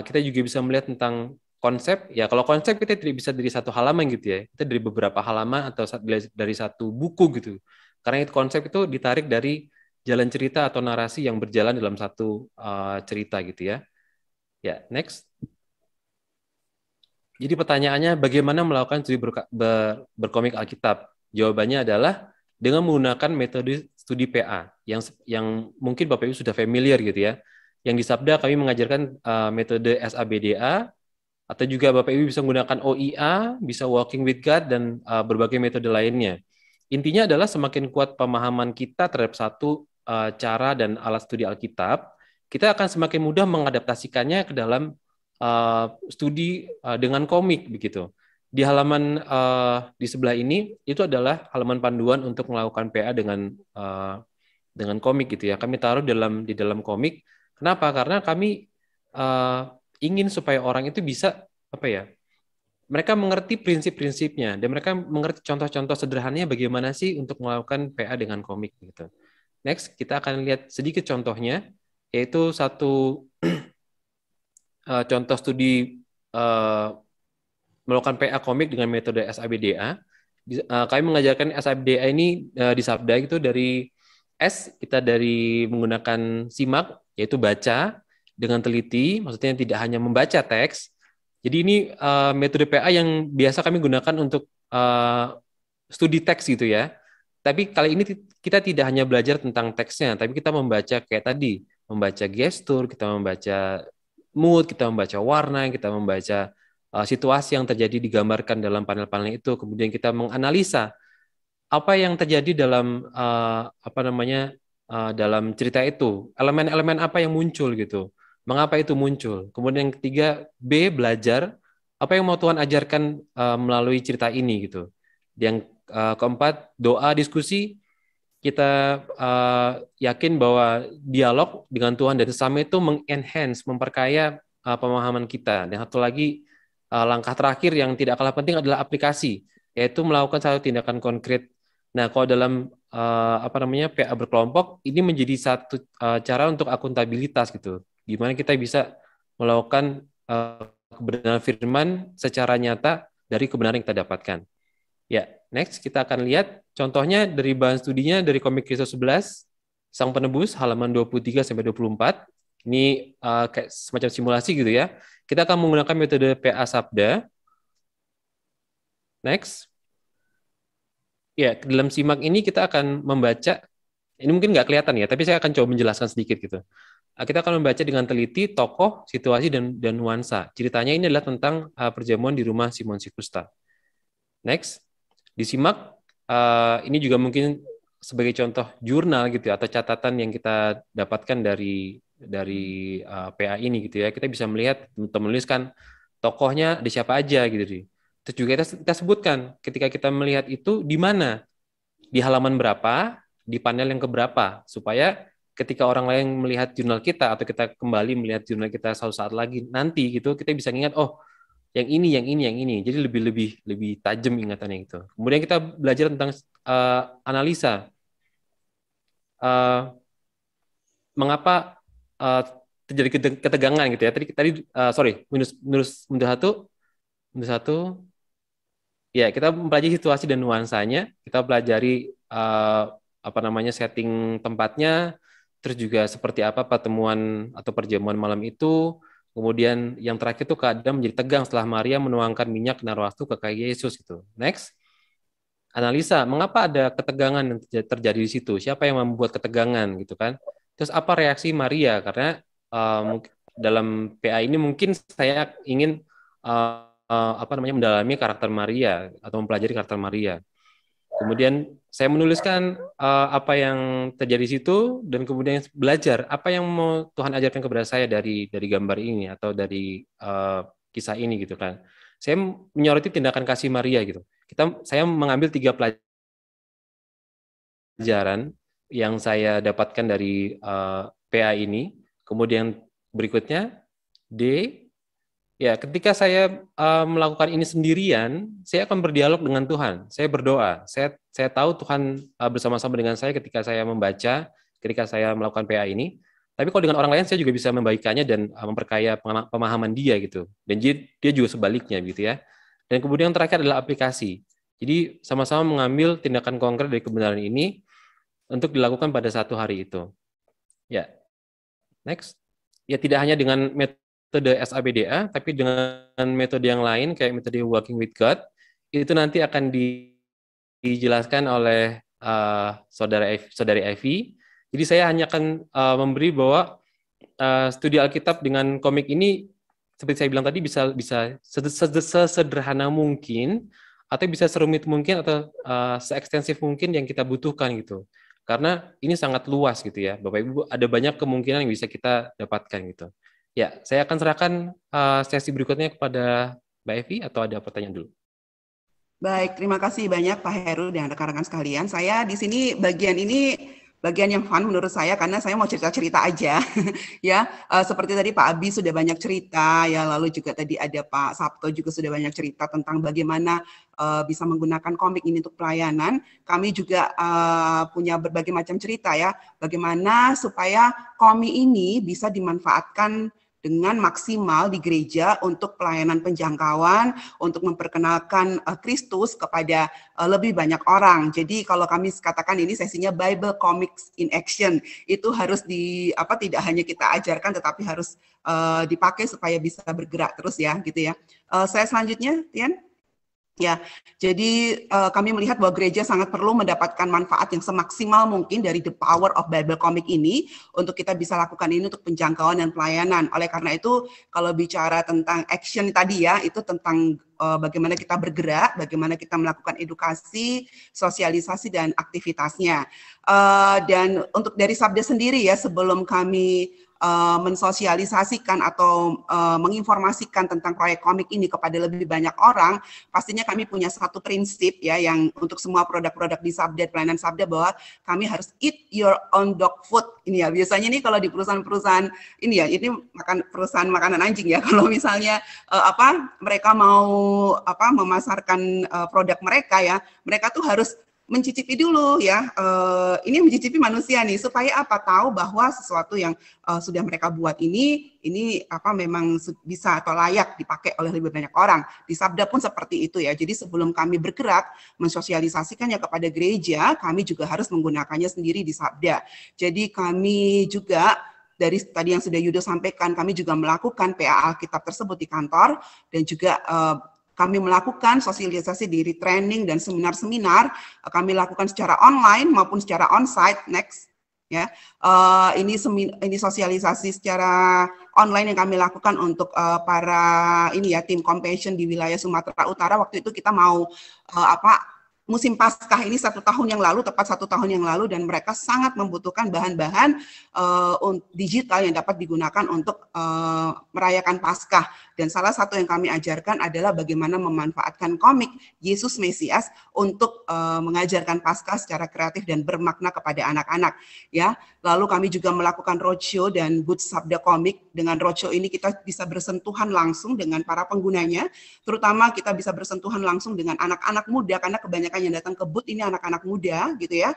kita juga bisa melihat tentang konsep. Ya kalau konsep kita tidak bisa dari satu halaman gitu ya, kita dari beberapa halaman atau dari satu buku gitu, karena itu konsep itu ditarik dari jalan cerita atau narasi yang berjalan dalam satu cerita gitu ya. Ya, next. Jadi pertanyaannya, bagaimana melakukan studi berkomik Alkitab? Jawabannya adalah dengan menggunakan metode studi PA yang mungkin Bapak Ibu sudah familiar gitu ya. Yang di Sabda kami mengajarkan metode SABDA, atau juga Bapak Ibu bisa menggunakan OIA, bisa Walking with God, dan berbagai metode lainnya. Intinya adalah semakin kuat pemahaman kita terhadap satu cara dan alat studi Alkitab, kita akan semakin mudah mengadaptasikannya ke dalam studi dengan komik begitu. Di halaman di sebelah ini itu adalah halaman panduan untuk melakukan PA dengan komik gitu ya. Kami taruh di dalam komik. Kenapa? Karena kami ingin supaya orang itu bisa mereka mengerti prinsip-prinsipnya dan mereka mengerti contoh-contoh sederhananya bagaimana sih untuk melakukan PA dengan komik gitu. Next, kita akan lihat sedikit contohnya, yaitu satu contoh studi melakukan PA komik dengan metode SABDA. Kami mengajarkan SABDA ini di Sabda itu dari kita dari menggunakan simak, yaitu baca dengan teliti, maksudnya tidak hanya membaca teks. Jadi ini metode PA yang biasa kami gunakan untuk studi teks gitu ya. Tapi kali ini kita tidak hanya belajar tentang teksnya, tapi kita membaca kayak tadi, membaca gestur, kita membaca mood, kita membaca warna, kita membaca situasi yang terjadi digambarkan dalam panel-panel itu. Kemudian kita menganalisa apa yang terjadi dalam dalam cerita itu, elemen-elemen apa yang muncul gitu, mengapa itu muncul. Kemudian yang ketiga, B, belajar apa yang mau Tuhan ajarkan melalui cerita ini gitu. Yang keempat, doa, diskusi. Kita yakin bahwa dialog dengan Tuhan dan sesama itu mengenhance, memperkaya pemahaman kita. Dan satu lagi, langkah terakhir yang tidak kalah penting adalah aplikasi, yaitu melakukan satu tindakan konkret. Nah, kalau dalam PA berkelompok, ini menjadi satu cara untuk akuntabilitas gitu. Gimana kita bisa melakukan kebenaran firman secara nyata dari kebenaran yang kita dapatkan. Ya, next kita akan lihat contohnya dari bahan studinya dari komik Kristus 11, Sang Penebus, halaman 23 sampai 24. Ini kayak semacam simulasi gitu ya. Kita akan menggunakan metode PA Sabda. Next. Ya, dalam simak ini kita akan membaca, ini mungkin nggak kelihatan ya, tapi saya akan coba menjelaskan sedikit gitu. Kita akan membaca dengan teliti tokoh, situasi, dan nuansa. Ceritanya ini adalah tentang perjamuan di rumah Simon Sikusta. Next. Disimak, ini juga mungkin sebagai contoh jurnal gitu ya, atau catatan yang kita dapatkan dari PA ini gitu ya. Kita bisa melihat, menuliskan tokohnya ada siapa aja gitu. Terus juga kita sebutkan ketika kita melihat itu di mana, di halaman berapa, di panel yang keberapa, supaya ketika orang lain melihat jurnal kita atau kita kembali melihat jurnal kita suatu saat lagi nanti gitu, kita bisa ingat, oh yang ini. Jadi lebih tajam ingatannya itu. Kemudian kita belajar tentang analisa. Mengapa terjadi ketegangan gitu ya. Minus satu. Ya, kita mempelajari situasi dan nuansanya. Kita pelajari setting tempatnya, terus juga seperti apa pertemuan atau perjamuan malam itu. Kemudian yang terakhir itu keadaan menjadi tegang setelah Maria menuangkan minyak narwastu ke kayu Yesus gitu. Next. Analisa, mengapa ada ketegangan yang terjadi di situ? Siapa yang membuat ketegangan gitu kan? Terus apa reaksi Maria? Karena dalam PA ini mungkin saya ingin mendalami karakter Maria atau mempelajari karakter Maria. Kemudian saya menuliskan apa yang terjadi di situ dan kemudian belajar apa yang mau Tuhan ajarkan kepada saya dari gambar ini atau dari kisah ini gitu kan. Saya menyoroti tindakan kasih Maria gitu. Saya mengambil 3 pelajaran yang saya dapatkan dari PA ini. Kemudian berikutnya D. Ya, ketika saya melakukan ini sendirian, saya akan berdialog dengan Tuhan. Saya berdoa. Saya tahu Tuhan bersama-sama dengan saya ketika saya membaca, ketika saya melakukan PA ini. Tapi kalau dengan orang lain, saya juga bisa membagikannya dan memperkaya pemahaman dia gitu. Dan dia juga sebaliknya gitu ya. Dan kemudian yang terakhir adalah aplikasi. Jadi sama-sama mengambil tindakan konkret dari kebenaran ini untuk dilakukan pada satu hari itu. Ya, next. Ya, tidak hanya dengan metode SABDA, tapi dengan metode yang lain kayak metode Walking with God, itu nanti akan dijelaskan oleh saudari Evi. Jadi saya hanya akan memberi bahwa studi Alkitab dengan komik ini, seperti saya bilang tadi, bisa sesederhana mungkin, atau bisa serumit mungkin, atau seekstensif mungkin yang kita butuhkan gitu. Karena ini sangat luas gitu ya, Bapak Ibu, ada banyak kemungkinan yang bisa kita dapatkan gitu. Ya, saya akan serahkan sesi berikutnya kepada Mbak Evi, atau ada pertanyaan dulu? Baik, terima kasih banyak Pak Heru dan rekan-rekan sekalian. Saya di sini bagian yang fun menurut saya, karena saya mau cerita-cerita aja. Ya, seperti tadi Pak Abi sudah banyak cerita, ya, lalu juga tadi ada Pak Sabto juga sudah banyak cerita tentang bagaimana bisa menggunakan komik ini untuk pelayanan. Kami juga punya berbagai macam cerita ya, bagaimana supaya komik ini bisa dimanfaatkan dengan maksimal di gereja untuk pelayanan penjangkauan, untuk memperkenalkan Kristus kepada lebih banyak orang. Jadi kalau kami katakan ini sesinya Bible Comics in Action, itu harus tidak hanya kita ajarkan, tetapi harus dipakai supaya bisa bergerak terus ya, gitu ya. Saya selanjutnya, Tian. Ya, jadi kami melihat bahwa gereja sangat perlu mendapatkan manfaat yang semaksimal mungkin dari the power of Bible Comic ini untuk kita bisa lakukan ini untuk penjangkauan dan pelayanan. Oleh karena itu, kalau bicara tentang action tadi ya, itu tentang bagaimana kita bergerak, bagaimana kita melakukan edukasi, sosialisasi, dan aktivitasnya. Dan untuk dari Sabda sendiri ya, sebelum kami mensosialisasikan atau menginformasikan tentang proyek komik ini kepada lebih banyak orang, pastinya kami punya satu prinsip ya, yang untuk semua produk-produk di Sabda, pelayanan Sabda, bahwa kami harus eat your own dog food. Ini ya, biasanya nih kalau di perusahaan-perusahaan ini ya, ini perusahaan makanan anjing ya, kalau misalnya mereka mau memasarkan produk mereka ya, mereka tuh harus mencicipi dulu ya, ini mencicipi manusia nih, supaya tahu bahwa sesuatu yang sudah mereka buat ini memang bisa atau layak dipakai oleh lebih banyak orang. Di Sabda pun seperti itu ya. Jadi sebelum kami bergerak mensosialisasikannya kepada gereja, kami juga harus menggunakannya sendiri di Sabda. Jadi kami juga dari tadi yang sudah Yudo sampaikan, kami juga melakukan PA Alkitab tersebut di kantor, dan juga kami melakukan sosialisasi diri training dan seminar-seminar, kami lakukan secara online maupun secara onsite. Next, ya, ini sosialisasi secara online yang kami lakukan untuk para tim Compassion di wilayah Sumatera Utara. Waktu itu kita mau musim Paskah ini 1 tahun yang lalu, tepat 1 tahun yang lalu, dan mereka sangat membutuhkan bahan-bahan digital yang dapat digunakan untuk merayakan Paskah. Dan salah satu yang kami ajarkan adalah bagaimana memanfaatkan komik Yesus Mesias untuk mengajarkan Paskah secara kreatif dan bermakna kepada anak-anak. Ya, lalu kami juga melakukan roadshow dan booth Sabda komik. Dengan roadshow ini kita bisa bersentuhan langsung dengan para penggunanya, terutama kita bisa bersentuhan langsung dengan anak-anak muda, karena kebanyakan yang datang ke booth ini anak-anak muda gitu ya.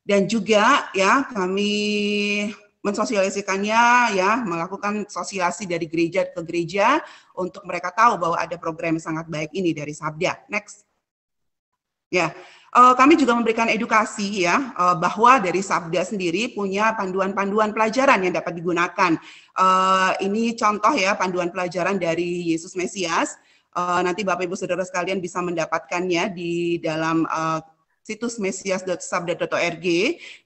Dan juga ya kami mensosialisasikannya ya, melakukan sosialisasi dari gereja ke gereja untuk mereka tahu bahwa ada program yang sangat baik ini dari Sabda. Next. Ya, kami juga memberikan edukasi ya, bahwa dari Sabda sendiri punya panduan-panduan pelajaran yang dapat digunakan. Ini contoh ya, panduan pelajaran dari Yesus Mesias. Nanti Bapak Ibu Saudara sekalian bisa mendapatkannya di dalam situs mesias.sabda.org.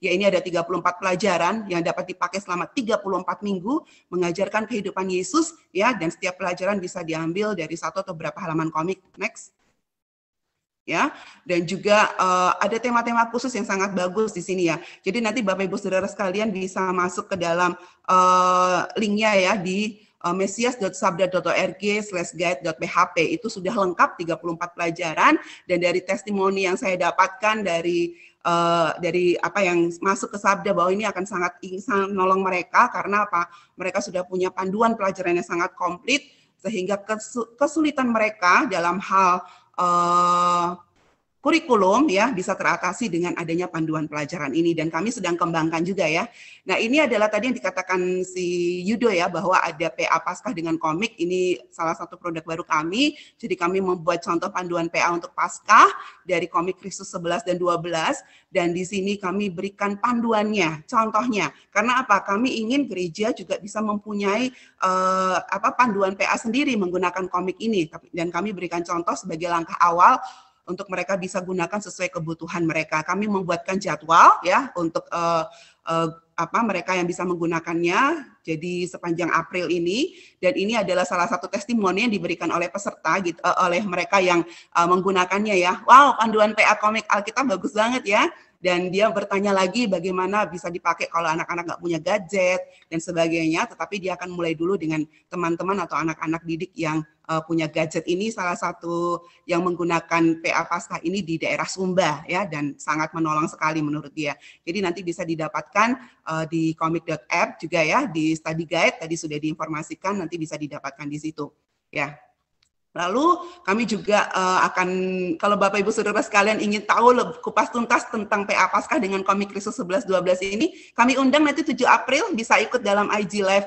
Ya, ini ada 34 pelajaran yang dapat dipakai selama 34 minggu mengajarkan kehidupan Yesus, ya, dan setiap pelajaran bisa diambil dari satu atau beberapa halaman komik. Next. Ya, dan juga ada tema-tema khusus yang sangat bagus di sini ya. Jadi nanti Bapak Ibu Saudara sekalian bisa masuk ke dalam linknya ya di mesias.sabda.org/guide.php. Itu sudah lengkap 34 pelajaran, dan dari testimoni yang saya dapatkan dari apa yang masuk ke Sabda bahwa ini akan sangat menolong mereka. Karena apa? Mereka sudah punya panduan pelajaran yang sangat komplit, sehingga kesulitan mereka dalam hal kurikulum ya bisa teratasi dengan adanya panduan pelajaran ini, dan kami sedang kembangkan juga ya. Nah, ini adalah tadi yang dikatakan si Yudo ya, bahwa ada PA Paskah dengan komik. Ini salah satu produk baru kami. Jadi kami membuat contoh panduan PA untuk Paskah dari komik Kristus 11 dan 12, dan di sini kami berikan panduannya, contohnya. Karena apa? Kami ingin gereja juga bisa mempunyai panduan PA sendiri menggunakan komik ini, dan kami berikan contoh sebagai langkah awal untuk mereka bisa gunakan sesuai kebutuhan mereka. Kami membuatkan jadwal ya untuk mereka yang bisa menggunakannya. Jadi sepanjang April ini, dan ini adalah salah satu testimoni yang diberikan oleh peserta gitu, oleh mereka yang menggunakannya ya. Wow, panduan PA komik Alkitab bagus banget ya. Dan dia bertanya lagi bagaimana bisa dipakai kalau anak-anak nggak punya gadget dan sebagainya, tetapi dia akan mulai dulu dengan teman-teman atau anak-anak didik yang punya gadget. Ini salah satu yang menggunakan PA Paskah ini di daerah Sumba ya, dan sangat menolong sekali menurut dia. Jadi nanti bisa didapatkan di comic.app juga ya, di study guide tadi sudah diinformasikan, nanti bisa didapatkan di situ ya. Lalu kami juga akan, kalau Bapak Ibu Saudara sekalian ingin tahu kupas tuntas tentang PA Paskah dengan komik Kristus 11-12 ini, kami undang nanti 7 April bisa ikut dalam IG Live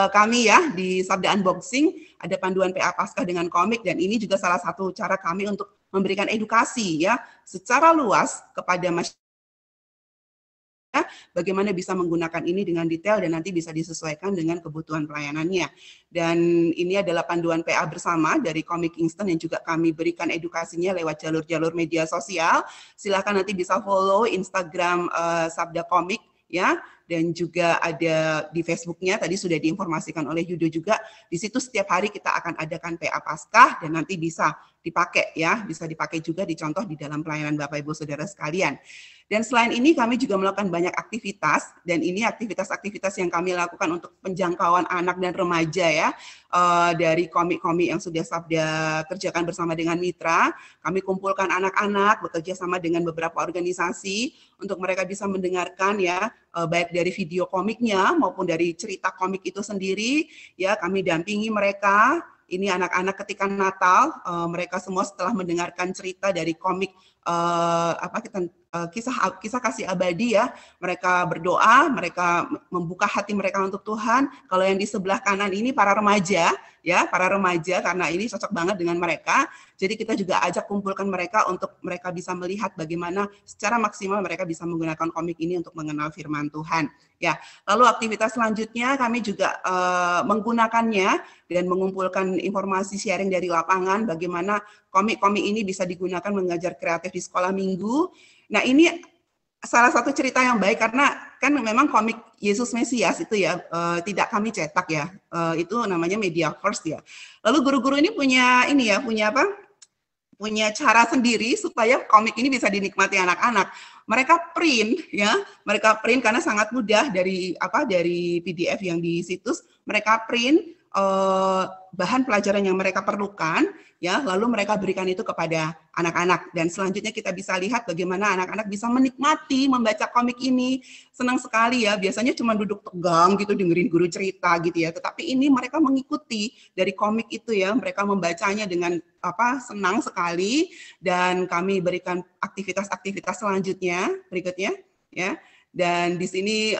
kami ya, di Sabda Unboxing, ada panduan PA Paskah dengan komik, dan ini juga salah satu cara kami untuk memberikan edukasi ya secara luas kepada masyarakat, bagaimana bisa menggunakan ini dengan detail dan nanti bisa disesuaikan dengan kebutuhan pelayanannya. Dan ini adalah panduan PA bersama dari Komik Instant yang juga kami berikan edukasinya lewat jalur-jalur media sosial. Silakan nanti bisa follow Instagram Sabda Komik ya, dan juga ada di Facebooknya, tadi sudah diinformasikan oleh Yudo juga. Di situ setiap hari kita akan adakan PA Paskah, dan nanti bisa dipakai ya, bisa dipakai juga dicontoh di dalam pelayanan Bapak Ibu Saudara sekalian. Dan selain ini kami juga melakukan banyak aktivitas, dan ini aktivitas-aktivitas yang kami lakukan untuk penjangkauan anak dan remaja ya, dari komik-komik yang sudah Sabda kerjakan bersama dengan mitra. Kami kumpulkan anak-anak, bekerja sama dengan beberapa organisasi untuk mereka bisa mendengarkan ya, baik dari video komiknya maupun dari cerita komik itu sendiri ya. Kami dampingi mereka. Ini anak-anak ketika Natal, mereka semua setelah mendengarkan cerita dari komik kisah kasih abadi ya, mereka berdoa, mereka membuka hati mereka untuk Tuhan. Kalau yang di sebelah kanan ini para remaja ya, para remaja, karena ini cocok banget dengan mereka. Jadi kita juga ajak kumpulkan mereka untuk mereka bisa melihat bagaimana secara maksimal mereka bisa menggunakan komik ini untuk mengenal firman Tuhan. Ya, lalu aktivitas selanjutnya kami juga menggunakannya dan mengumpulkan informasi sharing dari lapangan bagaimana komik-komik ini bisa digunakan mengajar kreatif di sekolah minggu. Nah, ini salah satu cerita yang baik karena kan memang komik Yesus Mesias itu ya tidak kami cetak ya, itu namanya media first ya. Lalu guru-guru ini punya cara sendiri supaya komik ini bisa dinikmati anak-anak. Mereka print ya, karena sangat mudah dari PDF yang di situs, mereka print bahan pelajaran yang mereka perlukan ya, lalu mereka berikan itu kepada anak-anak, dan selanjutnya kita bisa lihat bagaimana anak-anak bisa menikmati membaca komik ini. Senang sekali ya, biasanya cuma duduk tegang gitu dengerin guru cerita gitu ya, tetapi ini mereka mengikuti dari komik itu ya, mereka membacanya dengan senang sekali, dan kami berikan aktivitas-aktivitas selanjutnya berikutnya ya. Dan di sini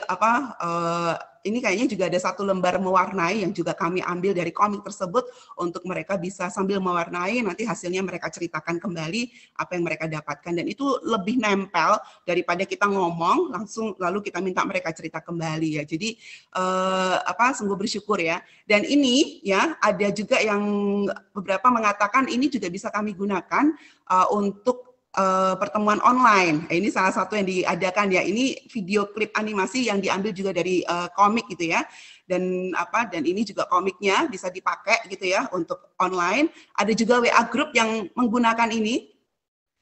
ini kayaknya juga ada satu lembar mewarnai yang juga kami ambil dari komik tersebut untuk mereka bisa sambil mewarnai, nanti hasilnya mereka ceritakan kembali apa yang mereka dapatkan, dan itu lebih nempel daripada kita ngomong langsung lalu kita minta mereka cerita kembali ya. Jadi sungguh bersyukur ya. Dan ini ya, ada juga yang beberapa mengatakan ini juga bisa kami gunakan untuk pertemuan online. Ini salah satu yang diadakan ya. Ini video klip animasi yang diambil juga dari komik gitu ya. Dan ini juga komiknya bisa dipakai gitu ya untuk online. Ada juga WA group yang menggunakan ini.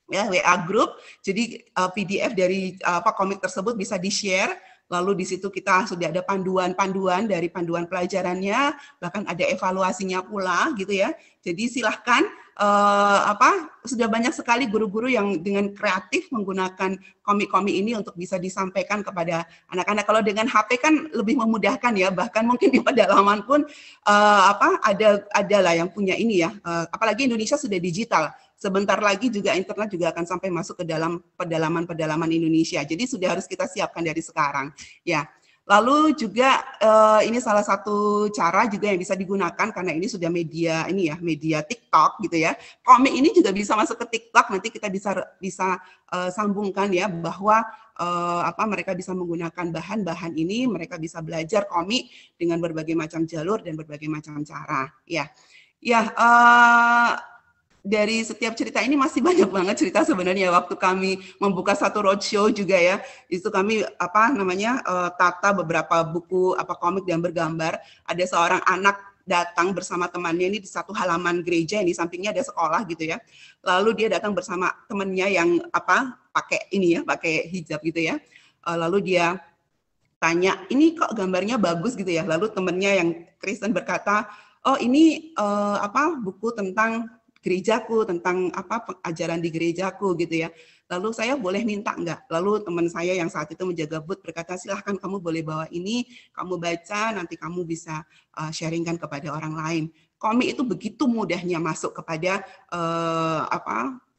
Ya, WA group. Jadi PDF dari komik tersebut bisa di-share. Lalu di situ kita sudah ada panduan-panduan dari panduan pelajarannya, bahkan ada evaluasinya pula gitu ya. Jadi silahkan sudah banyak sekali guru-guru yang dengan kreatif menggunakan komik-komik ini untuk bisa disampaikan kepada anak-anak. Kalau dengan HP kan lebih memudahkan ya, bahkan mungkin di pedalaman pun ada lah yang punya ini ya. Apalagi Indonesia sudah digital. Sebentar lagi juga internet juga akan sampai masuk ke dalam pedalaman-pedalaman Indonesia. Jadi sudah harus kita siapkan dari sekarang. Ya. Lalu juga ini salah satu cara juga yang bisa digunakan karena ini sudah media media TikTok gitu ya. Komik ini juga bisa masuk ke TikTok. Nanti kita bisa sambungkan ya bahwa mereka bisa menggunakan bahan-bahan ini, mereka bisa belajar komik dengan berbagai macam jalur dan berbagai macam cara. Ya. Dari setiap cerita ini masih banyak banget cerita sebenarnya. Waktu kami membuka satu roadshow juga ya, itu kami tata beberapa buku komik dan bergambar. Ada seorang anak datang bersama temannya ini di satu halaman gereja, ini sampingnya ada sekolah gitu ya. Lalu dia datang bersama temannya yang pakai hijab gitu ya. Lalu dia tanya, ini kok gambarnya bagus gitu ya. Lalu temannya yang Kristen berkata, oh ini buku tentang gerejaku, tentang ajaran di gerejaku gitu ya. Lalu saya boleh minta enggak? Lalu teman saya yang saat itu menjaga booth berkata, silahkan kamu boleh bawa ini, kamu baca, nanti kamu bisa sharingkan kepada orang lain. Komik itu begitu mudahnya masuk kepada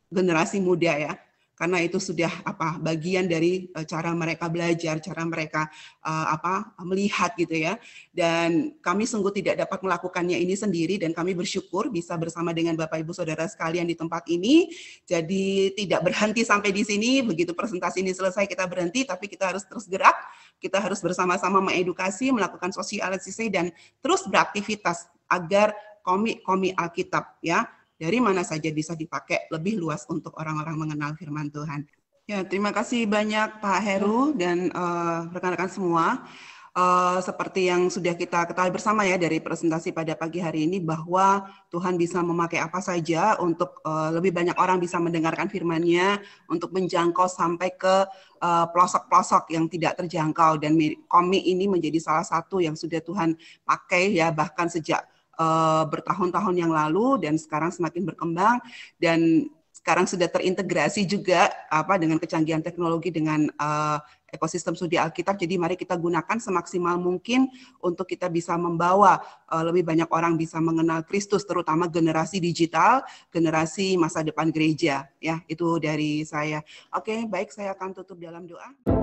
generasi muda ya. Karena itu sudah bagian dari cara mereka belajar, cara mereka melihat gitu ya. Dan kami sungguh tidak dapat melakukannya ini sendiri dan kami bersyukur bisa bersama dengan Bapak Ibu Saudara sekalian di tempat ini. Jadi tidak berhenti sampai di sini, begitu presentasi ini selesai kita berhenti, tapi kita harus terus gerak, kita harus bersama-sama mengedukasi, melakukan sosialisasi dan terus beraktivitas agar komik-komik Alkitab ya dari mana saja bisa dipakai lebih luas untuk orang-orang mengenal firman Tuhan. Ya, terima kasih banyak Pak Heru dan rekan-rekan semua. Seperti yang sudah kita ketahui bersama ya dari presentasi pada pagi hari ini bahwa Tuhan bisa memakai apa saja untuk lebih banyak orang bisa mendengarkan firman-Nya, untuk menjangkau sampai ke pelosok-pelosok yang tidak terjangkau, dan komik ini menjadi salah satu yang sudah Tuhan pakai ya bahkan sejak bertahun-tahun yang lalu dan sekarang semakin berkembang dan sekarang sudah terintegrasi juga dengan kecanggihan teknologi dengan ekosistem studi Alkitab. Jadi mari kita gunakan semaksimal mungkin untuk kita bisa membawa lebih banyak orang bisa mengenal Kristus, terutama generasi digital, generasi masa depan gereja. Ya, itu dari saya. Oke, baik, saya akan tutup dalam doa.